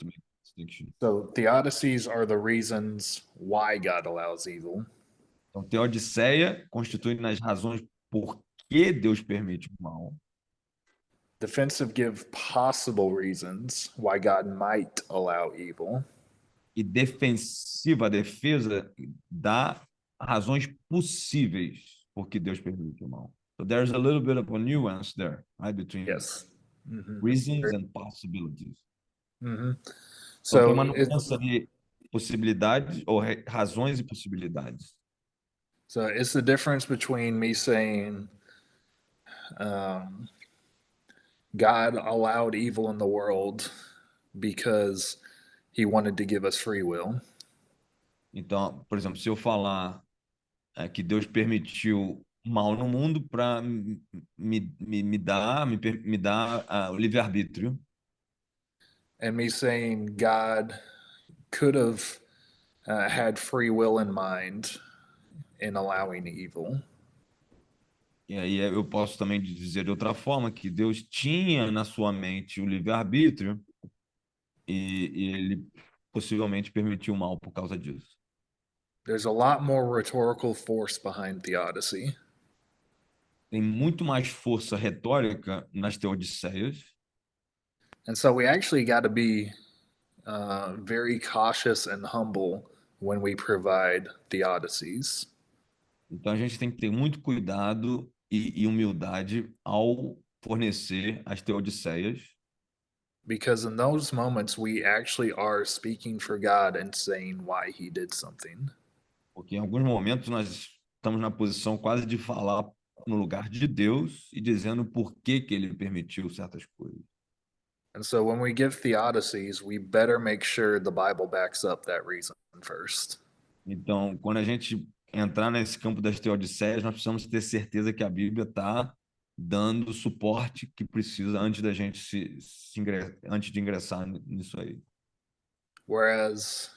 distinction. So theodicies are the reasons why God allows evil. Então, teodiceia constitui nas razões por que Deus permite o mal. Defensive give possible reasons why God might allow evil. E defensiva, a defesa, dá razões possíveis por que Deus permite o mal. So there's a little bit of a nuance there, right, between Yes. Mm-hmm. reasons and possibilities. Mm-hmm. Então tem uma So nuance de possibilidades ou razões e possibilidades. So it's the difference between me saying God allowed evil in the world because he wanted to give us free will. Então, por exemplo, se eu falar que Deus permitiu mal no mundo para me dar o livre-arbítrio. And me saying God could have had free will in mind in allowing evil. E aí eu posso também dizer de outra forma que Deus tinha na sua mente o livre-arbítrio e ele possivelmente permitiu o mal por causa disso. There's a lot more rhetorical force behind theodicy. Tem muito mais força retórica nas teodiceias. And so we actually got to be very cautious and humble when we provide theodicies. Então a gente tem que ter muito cuidado e humildade ao fornecer as teodiceias. Because in those moments we actually are speaking for God and saying why he did something. Porque em alguns momentos nós estamos na posição quase de falar no lugar de Deus e dizendo por que ele permitiu certas coisas. And so when we give theodicies, we better make sure the Bible backs up that reason first. Então, quando a gente entrar nesse campo das teodiceias, nós precisamos ter certeza que a Bíblia está dando o suporte que precisa antes da gente antes de ingressar nisso aí. Whereas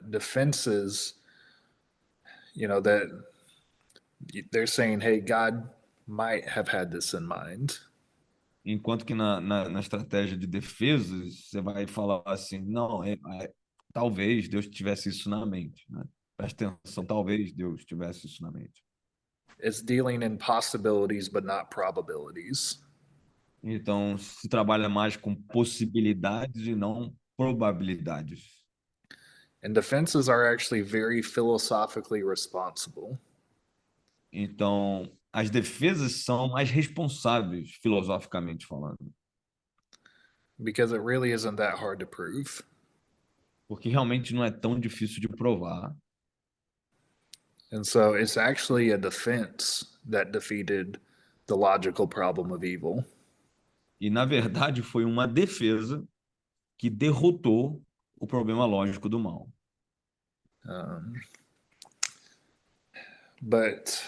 defenses, that they're saying, hey, God might have had this in mind. Enquanto que na estratégia de defesa, você vai falar assim, não, talvez Deus tivesse isso na mente, né? Presta atenção, talvez Deus tivesse isso na mente. It's dealing in possibilities, but not probabilities. Então, se trabalha mais com possibilidades e não probabilidades. And defenses are actually very philosophically responsible. Então, as defesas são mais responsáveis, filosoficamente falando. Because it really isn't that hard to prove. Porque realmente não é tão difícil de provar. And so it's actually a defense that defeated the logical problem of evil. E, na verdade, foi uma defesa que derrotou o problema lógico do mal. But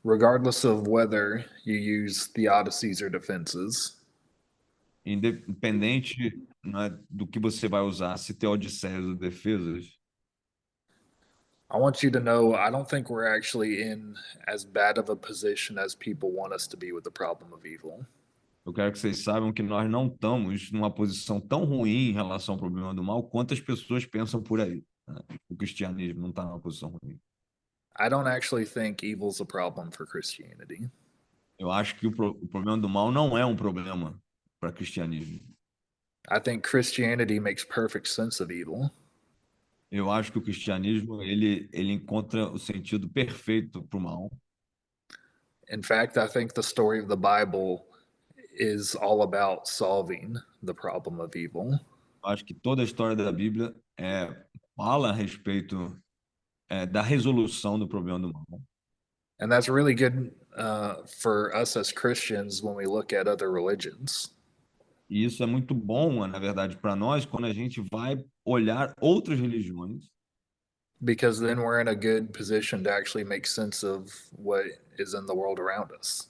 regardless of whether you use theodicies or defenses, independente, né, do que você vai usar, se teodiceias ou defesas, I want you to know I don't think we're actually in as bad of a position as people want us to be with the problem of evil. Eu quero que vocês saibam que nós não estamos numa posição tão ruim em relação ao problema do mal quanto as pessoas pensam por aí, né? O cristianismo não está numa posição ruim. I don't actually think evil's a problem for Christianity. Eu acho que o problema do mal não é um problema para o cristianismo. I think Christianity makes perfect sense of evil. Eu acho que o cristianismo ele encontra o sentido perfeito para o mal. In fact, I think the story of the Bible is all about solving the problem of evil. Acho que toda a história da Bíblia fala a respeito da resolução do problema do mal. And that's really good for us as Christians when we look at other religions. E isso é muito bom, na verdade, para nós quando a gente vai olhar outras religiões. Because then we're in a good position to actually make sense of what is in the world around us.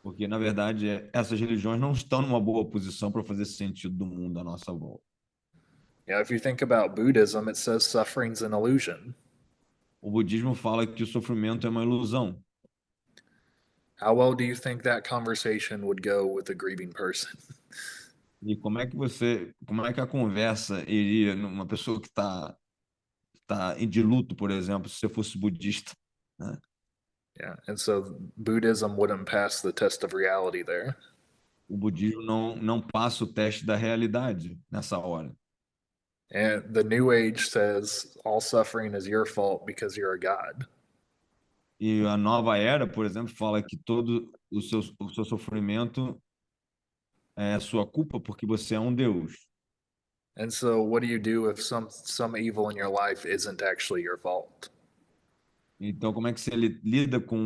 Porque, na verdade, essas religiões não estão numa boa posição para fazer sentido do mundo à nossa volta. Yeah, if you think about Buddhism, it says suffering's an illusion. O budismo fala que o sofrimento é uma ilusão. How well do you think that conversation would go with a grieving person? E como é que a conversa iria numa pessoa que está de luto, por exemplo, se você fosse budista, né? Yeah, and so Buddhism wouldn't pass the test of reality there. O budismo não passa o teste da realidade nessa hora. And the New Age says all suffering is your fault because you're a God. E a nova era, por exemplo, fala que todo o seu sofrimento é sua culpa porque você é um Deus. And so what do you do if some evil in your life isn't actually your fault? Então, como é que você lida com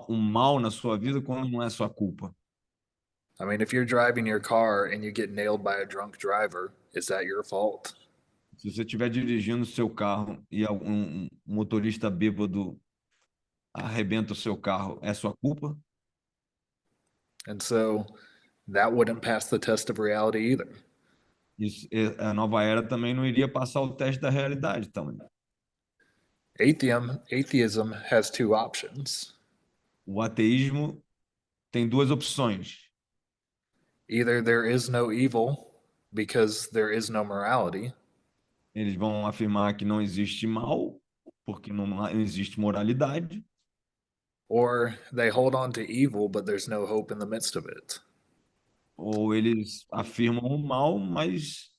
um mal na sua vida quando não é sua culpa? I mean, if you're driving your car and you get nailed by a drunk driver, is that your fault? Se você estiver dirigindo o seu carro e um motorista bêbado arrebenta o seu carro, é sua culpa? And so that wouldn't pass the test of reality either. Isso, a nova era também não iria passar o teste da realidade também. Atheism has two options. O ateísmo tem duas opções. Either there is no evil because there is no morality. Eles vão afirmar que não existe mal porque não existe moralidade. Or they hold on to evil, but there's no hope in the midst of it. Ou eles afirmam o mal, mas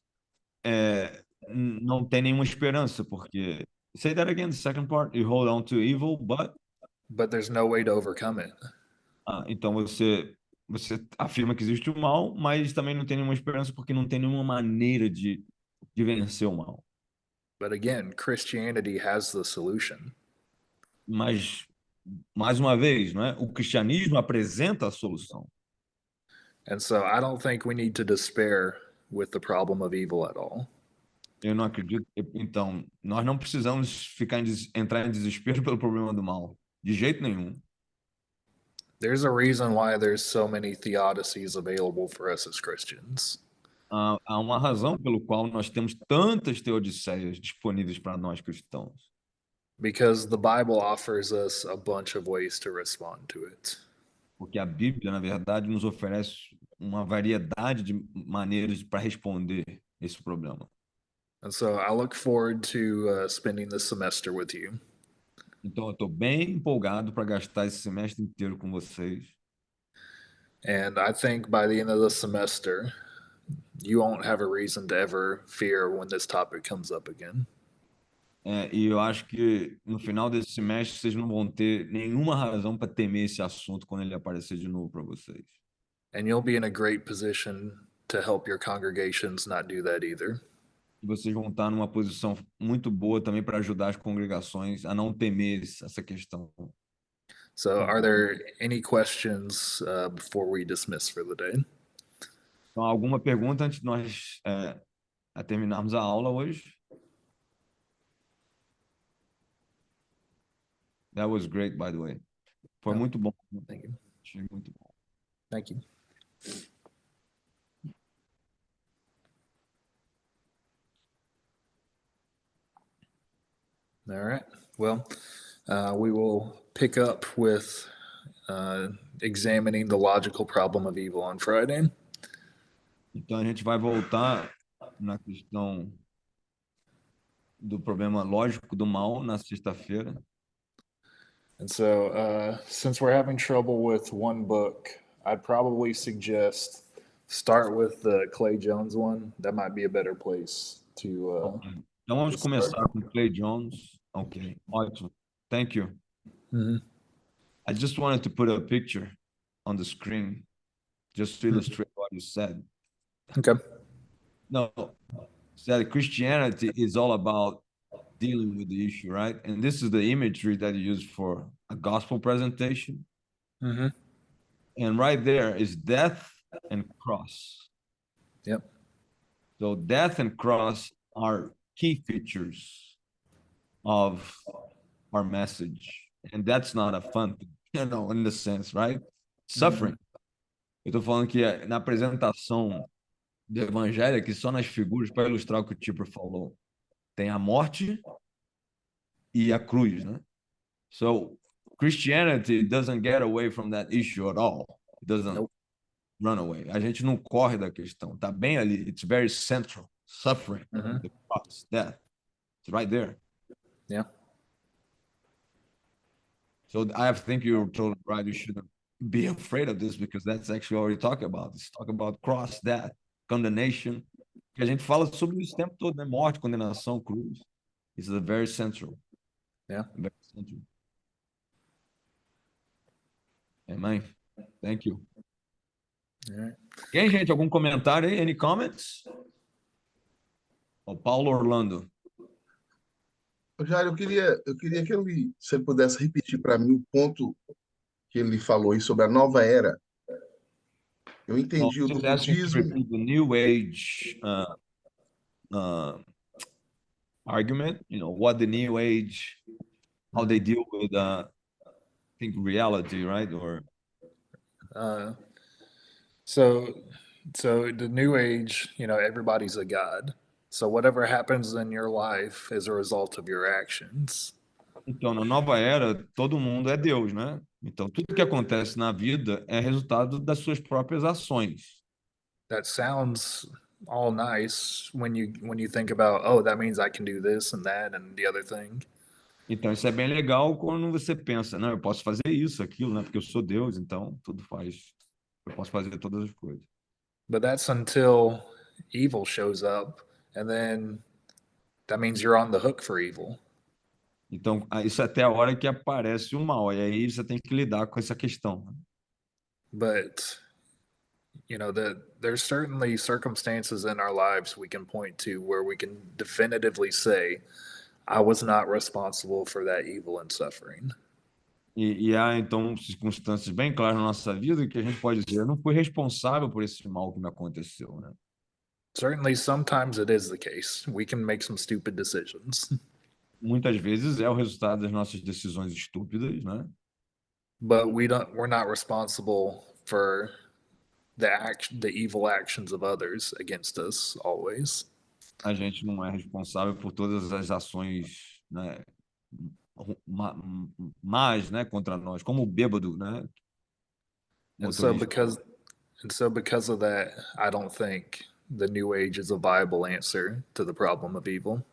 não tem nenhuma esperança, porque... Say that again, the second part. You hold on to evil, but... But there's no way to overcome it. Então você afirma que existe o mal, mas também não tem nenhuma esperança porque não tem nenhuma maneira de vencer o mal. But again, Christianity has the solution. Mas, mais uma vez, não é? O cristianismo apresenta a solução. And so I don't think we need to despair with the problem of evil at all. Eu não acredito. Então, nós não precisamos entrar em desespero pelo problema do mal. De jeito nenhum. There's a reason why there's so many theodicies available for us as Christians. Há uma razão pelo qual nós temos tantas teodiceias disponíveis para nós cristãos. Because the Bible offers us a bunch of ways to respond to it. Porque a Bíblia, na verdade, nos oferece uma variedade de maneiras para responder esse problema. And so I look forward to spending this semester with you. Então, eu estou bem empolgado para gastar esse semestre inteiro com vocês. And I think by the end of the semester, you won't have a reason to ever fear when this topic comes up again. E eu acho que no final desse semestre vocês não vão ter nenhuma razão para temer esse assunto quando ele aparecer de novo para vocês. And you'll be in a great position to help your congregations not do that either. E vocês vão estar numa posição muito boa também para ajudar as congregações a não temer essa questão. So, are there any questions before we dismiss for the day? Então, alguma pergunta antes de nós terminarmos a aula hoje? That was great, by the way. Foi muito bom. Thank you. Achei muito bom. Thank you. All right. Well, we will pick up with examining the logical problem of evil on Friday. Então a gente vai voltar na questão do problema lógico do mal na sexta-feira. And so, since we're having trouble with one book, I'd probably suggest start with the Clay Jones one. That might be a better place to. Então vamos começar com Clay Jones. Ok, ótimo. Thank you. Mm-hmm. I just wanted to put a picture on the screen just to illustrate what you said. Okay. No, said Christianity is all about dealing with the issue, right? And this is the imagery that you use for a gospel presentation. Mm-hmm. And right there is death and cross. Yep. So death and cross are key features of our message. And that's not a fun thing, in the sense, right? Suffering. Eu tô falando que na apresentação do evangelho, aqui só nas figuras, para ilustrar o que o Tipper falou, tem a morte e a cruz, né? So Christianity doesn't get away from that issue at all. It doesn't run away. A gente não corre da questão. Tá bem ali. It's very central. Suffering, the cross, death. It's right there. Yeah. So I think you're totally right. You shouldn't be afraid of this because that's actually what we're talking about. Let's talk about cross, death, condemnation. Que a gente fala sobre isso o tempo todo, né? Morte, condenação, cruz. This is very central. Yeah. Very central. Amen. Thank you. All right. Quem, gente? Algum comentário aí? Any comments? O Paulo Orlando. Jair, eu queria que se ele pudesse repetir para mim o ponto que ele falou aí sobre a nova era. Eu entendi o do Just ask him to budismo. repeat the New Age argument. What the New Age, how they deal with, I think, reality, right? Or So the new age, everybody's a god. So whatever happens in your life is a result of your actions. Então, na nova era, todo mundo é Deus, né? Então, tudo que acontece na vida é resultado das suas próprias ações. That sounds all nice when you think about, oh, that means I can do this and that and the other thing. Então, isso é bem legal quando você pensa, não, eu posso fazer isso, aquilo, né? Porque eu sou Deus, então tudo faz. Eu posso fazer todas as coisas. But that's until evil shows up, and then that means you're on the hook for evil. Então, isso é até a hora que aparece o mal, e aí você tem que lidar com essa questão. But there's certainly circumstances in our lives we can point to where we can definitively say, I was not responsible for that evil and suffering. E há, então, circunstâncias bem claras na nossa vida que a gente pode dizer, eu não fui responsável por esse mal que me aconteceu, né? Certainly, sometimes it is the case. We can make some stupid decisions. Muitas vezes é o resultado das nossas decisões estúpidas, né? But we're not responsible for the evil actions of others against us always. A gente não é responsável por todas as ações, né, más, né, contra nós, como o bêbado, né? And so because of that, I don't think the New Age is a viable answer to the problem of evil.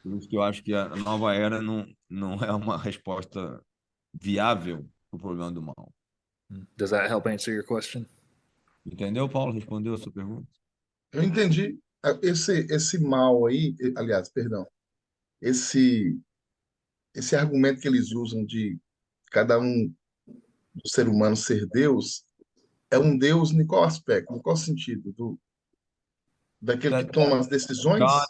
Por isso que eu acho que a nova era não é uma resposta viável para o problema do mal. Does that help answer your question? Entendeu, Paulo? Respondeu a sua pergunta? Eu entendi. Esse mal aí, aliás, perdão, esse argumento que eles usam de cada um do ser humano ser Deus, é um Deus em qual aspecto, em qual sentido? Daquele que toma as decisões? God,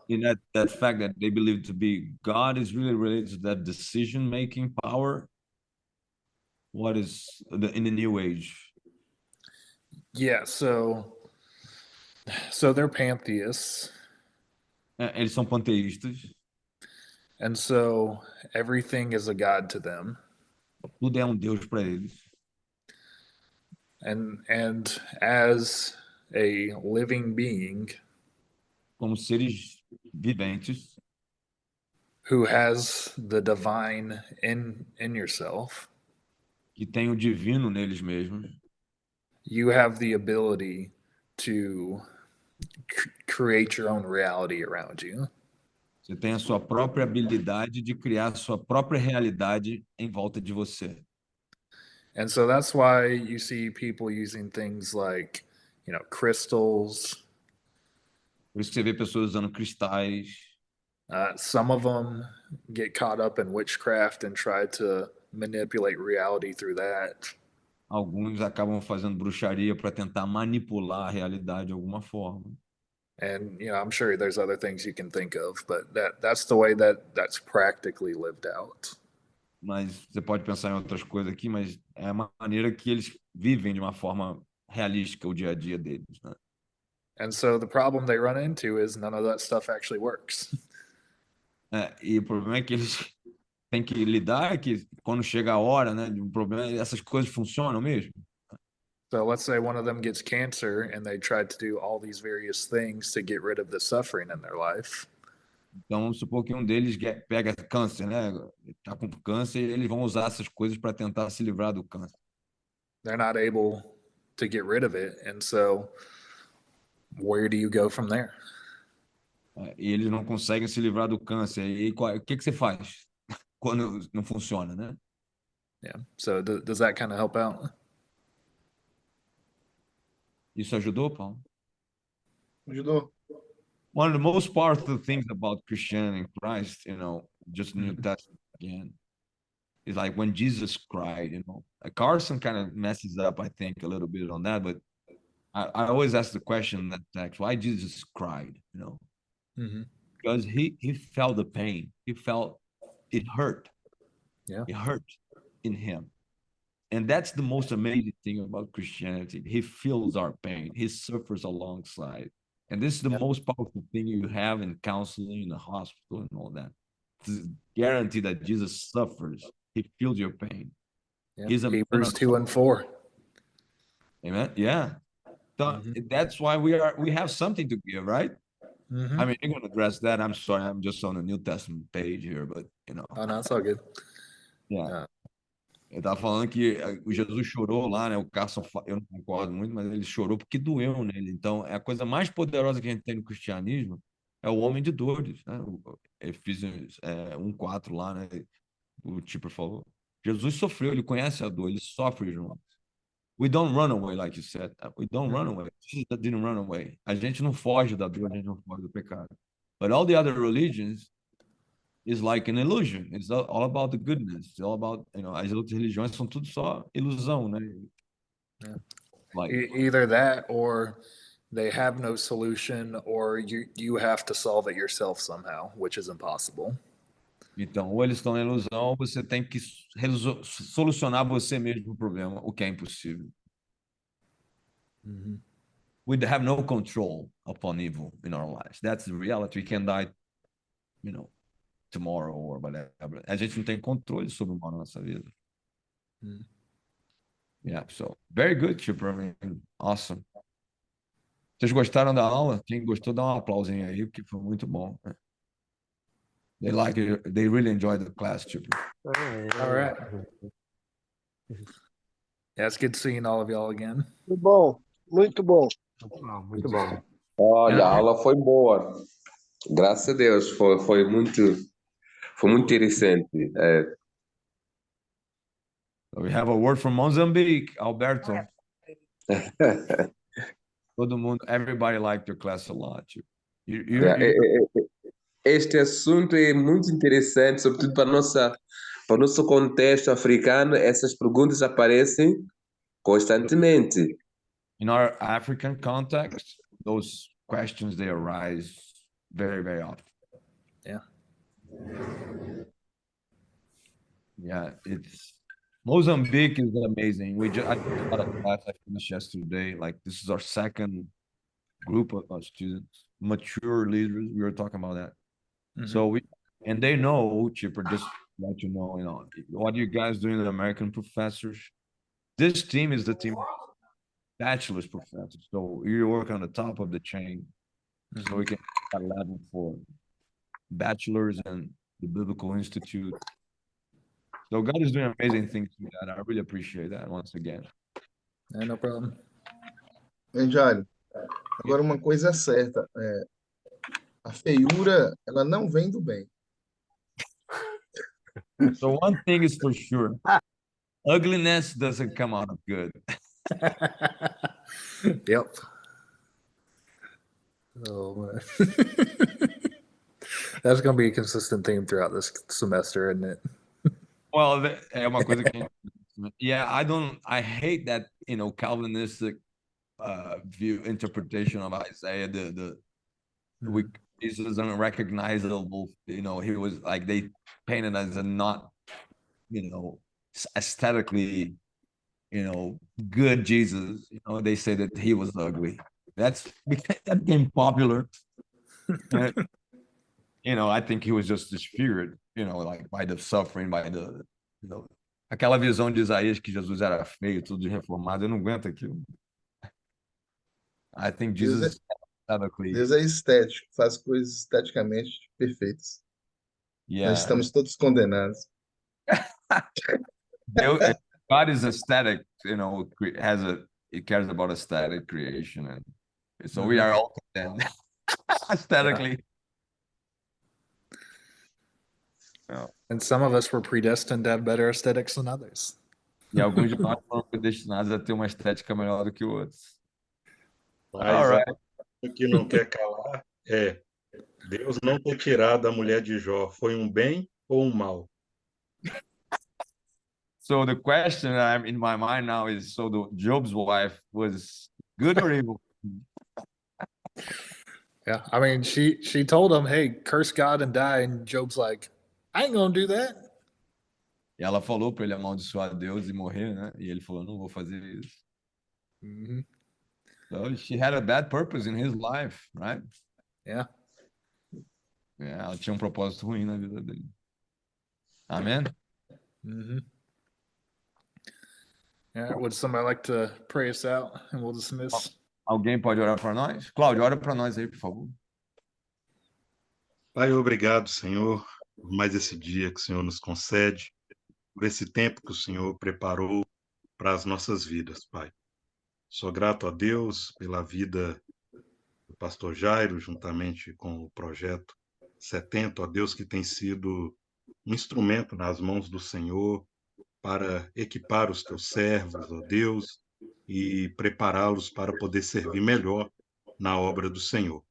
in that fact that they believe to be God is really related to that decision-making power. What is in the New Age? Yeah, so they're pantheists. Eles são panteístas. And so everything is a god to them. Tudo é Deus para eles. And as a living being, como seres viventes, who has the divine in yourself, que tem o divino neles mesmos, you have the ability to create your own reality around you. Você tem a sua própria habilidade de criar a sua própria realidade em volta de você. And so that's why you see people using things like, crystals. Por isso que você vê pessoas usando cristais. Some of them get caught up in witchcraft and try to manipulate reality through that. Alguns acabam fazendo bruxaria para tentar manipular a realidade de alguma forma. And I'm sure there's other things you can think of, but that's the way that's practically lived out. Mas você pode pensar em outras coisas aqui, mas é a maneira que eles vivem de uma forma realística o dia a dia deles, né? And so the problem they run into is none of that stuff actually works. E o problema é que eles têm que lidar que quando chega a hora, né, de um problema, essas coisas funcionam mesmo. So let's say one of them gets cancer and they tried to do all these various things to get rid of the suffering in their life. Então, vamos supor que um deles pega câncer, né? Está com câncer e eles vão usar essas coisas para tentar se livrar do câncer. They're not able to get rid of it, and so where do you go from there? E eles não conseguem se livrar do câncer. E o que você faz quando não funciona, né? Yeah. So does that kind of help out? Isso ajudou, Paulo? Ajudou. One of the most powerful things about Christianity and Christ, just New Testament again, is like when Jesus cried, Carson kind of messes up, I think, a little bit on that, but I always ask the question in that text, why Jesus cried, because he felt the pain. He felt it hurt. Yeah. It hurt in him. And that's the most amazing thing about Christianity. He feels our pain. He suffers alongside. And this is the most powerful thing you have in counseling, in the hospital, and all that. To guarantee that Jesus suffers. He feels your pain. Yeah. He's a Hebrews 2 and 4. Amen. Yeah. So that's why we have something to give, right? I mean, you're going to address that. I'm sorry, I'm just on the New Testament page here, but Oh, no, it's all good. Yeah. Eu tava falando que o Jesus chorou lá, né? O Carson, eu não concordo muito, mas ele chorou porque doeu nele. Então, é a coisa mais poderosa que a gente tem no cristianismo é o homem de dores, né? O Efésios 1:4 lá, né? O Tipper falou. Jesus sofreu, ele conhece a dor, ele sofre junto. We don't run away, like you said. We don't run away. Jesus didn't run away. A gente não foge da dor, a gente não foge do pecado. But all the other religions is like an illusion. It's all about the goodness. It's all about, as outras religiões são tudo só ilusão, né? Yeah. Like, either that or they have no solution or you have to solve it yourself somehow, which is impossible. Então, ou eles estão na ilusão, ou você tem que solucionar você mesmo o problema, o que é impossível. We have no control upon evil in our lives. That's the reality. We can die, tomorrow or whatever. A gente não tem controle sobre o mal na nossa vida. Yeah, so very good, Chipper. I mean, awesome. Vocês gostaram da aula? Quem gostou, dá um aplausinho aí, porque foi muito bom. They like it. They really enjoyed the class, Chipper. All right. Yeah, it's good seeing all of y'all again. Muito bom, muito bom. Muito bom. Olha, a aula foi boa. Graças a Deus, foi muito interessante. We have a word from Mozambique, Alberto. Todo mundo, everybody liked your class a lot. Este assunto é muito interessante, sobretudo para o nosso contexto africano. Essas perguntas aparecem constantemente. In our African context, those questions, they arise very, very often. Yeah. Yeah, Mozambique is amazing. I got a class I finished yesterday. Like, this is our second group of students, mature leaders. We were talking about that. So and they know, Chipper, just to let you know, what you guys doing with American professors. This team is the team of bachelor's professors. So you work on the top of the chain. So we can have a level for bachelors and the Biblical Institute. So God is doing amazing things with that. I really appreciate that once again. Yeah, no problem. Benjari, agora uma coisa é certa, a feiura, ela não vem do bem. So one thing is for sure, ugliness doesn't come out of good. Yep. Oh, man. That's going to be a consistent theme throughout this semester, isn't it? Well, é uma coisa que yeah, I hate that, Calvinistic view interpretation of Isaiah, Jesus is unrecognizable, he was like, they painted as a not, aesthetically, good Jesus, they say that he was ugly. That became popular. I think he was just disfigured, like by the suffering, by the, aquela visão de Isaías que Jesus era feio, tudo reformado, eu não aguento aquilo. I think Jesus Deus é estético, faz coisas esteticamente perfeitas. Yeah. Nós estamos todos condenados. God is aesthetic, he cares about aesthetic creation, and so we are all condemned aesthetically. É. And some of us were predestined to have better aesthetics than others. E alguns de nós foram predestinados a ter uma estética melhor do que outros. Mas All right. o que não quer calar é Deus não ter tirado a mulher de Jó foi um bem ou um mal? So the question I'm in my mind now is, so Job's wife was good or evil? Yeah, I mean, she told him, "Hey, curse God and die," and Job's like, "I ain't gonna do that." E ela falou para ele amaldiçoar Deus e morrer, né? E ele falou, não vou fazer isso. Mm-hmm. So she had a bad purpose in his life, right? Yeah. Ela tinha um propósito ruim na vida dele. Amen? Mm-hmm. Yeah, would somebody like to pray us out and we'll dismiss? Alguém pode orar para nós? Cláudio, ora para nós aí, por favor. Pai, obrigado, Senhor, por mais esse dia que o Senhor nos concede, por esse tempo que o Senhor preparou para as nossas vidas, Pai. Sou grato a Deus pela vida do pastor Jairo, juntamente com o Projeto 70, ó Deus, que tem sido um instrumento nas mãos do Senhor para equipar os teus servos, ó Deus, e prepará-los para poder servir melhor na obra do Senhor.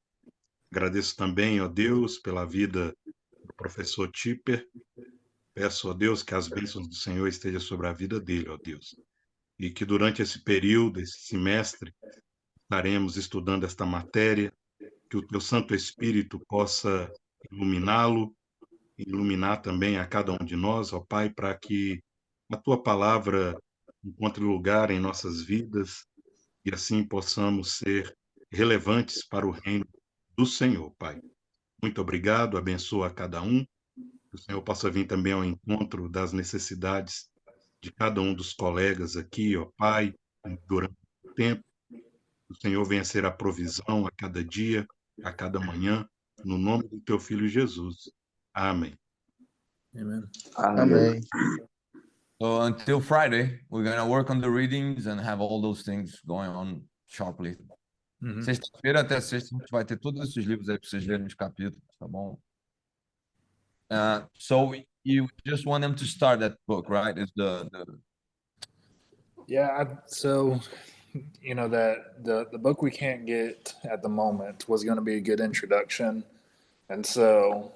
Agradeço também, ó Deus, pela vida do professor Tipper. Peço, ó Deus, que as bênçãos do Senhor estejam sobre a vida dele, ó Deus. E que durante esse período, esse semestre, estaremos estudando esta matéria, que o teu Santo Espírito possa iluminá-lo, iluminar também a cada um de nós, ó Pai, para que a tua palavra encontre lugar em nossas vidas e assim possamos ser relevantes para o reino do Senhor, Pai. Muito obrigado, abençoa a cada um, que o Senhor possa vir também ao encontro das necessidades de cada um dos colegas aqui, ó Pai, durante o tempo. O Senhor venha ser a provisão a cada dia, a cada manhã, no nome do teu Filho Jesus. Amém. Amen. Amém. So until Friday, we're going to work on the readings and have all those things going on sharply. Mm-hmm. Sexta-feira até sexta, a gente vai ter todos esses livros aí para vocês lerem os capítulos, tá bom? So you just want them to start that book, right? It's the Yeah, so you know that the book we can't get at the moment was going to be a good introduction, and so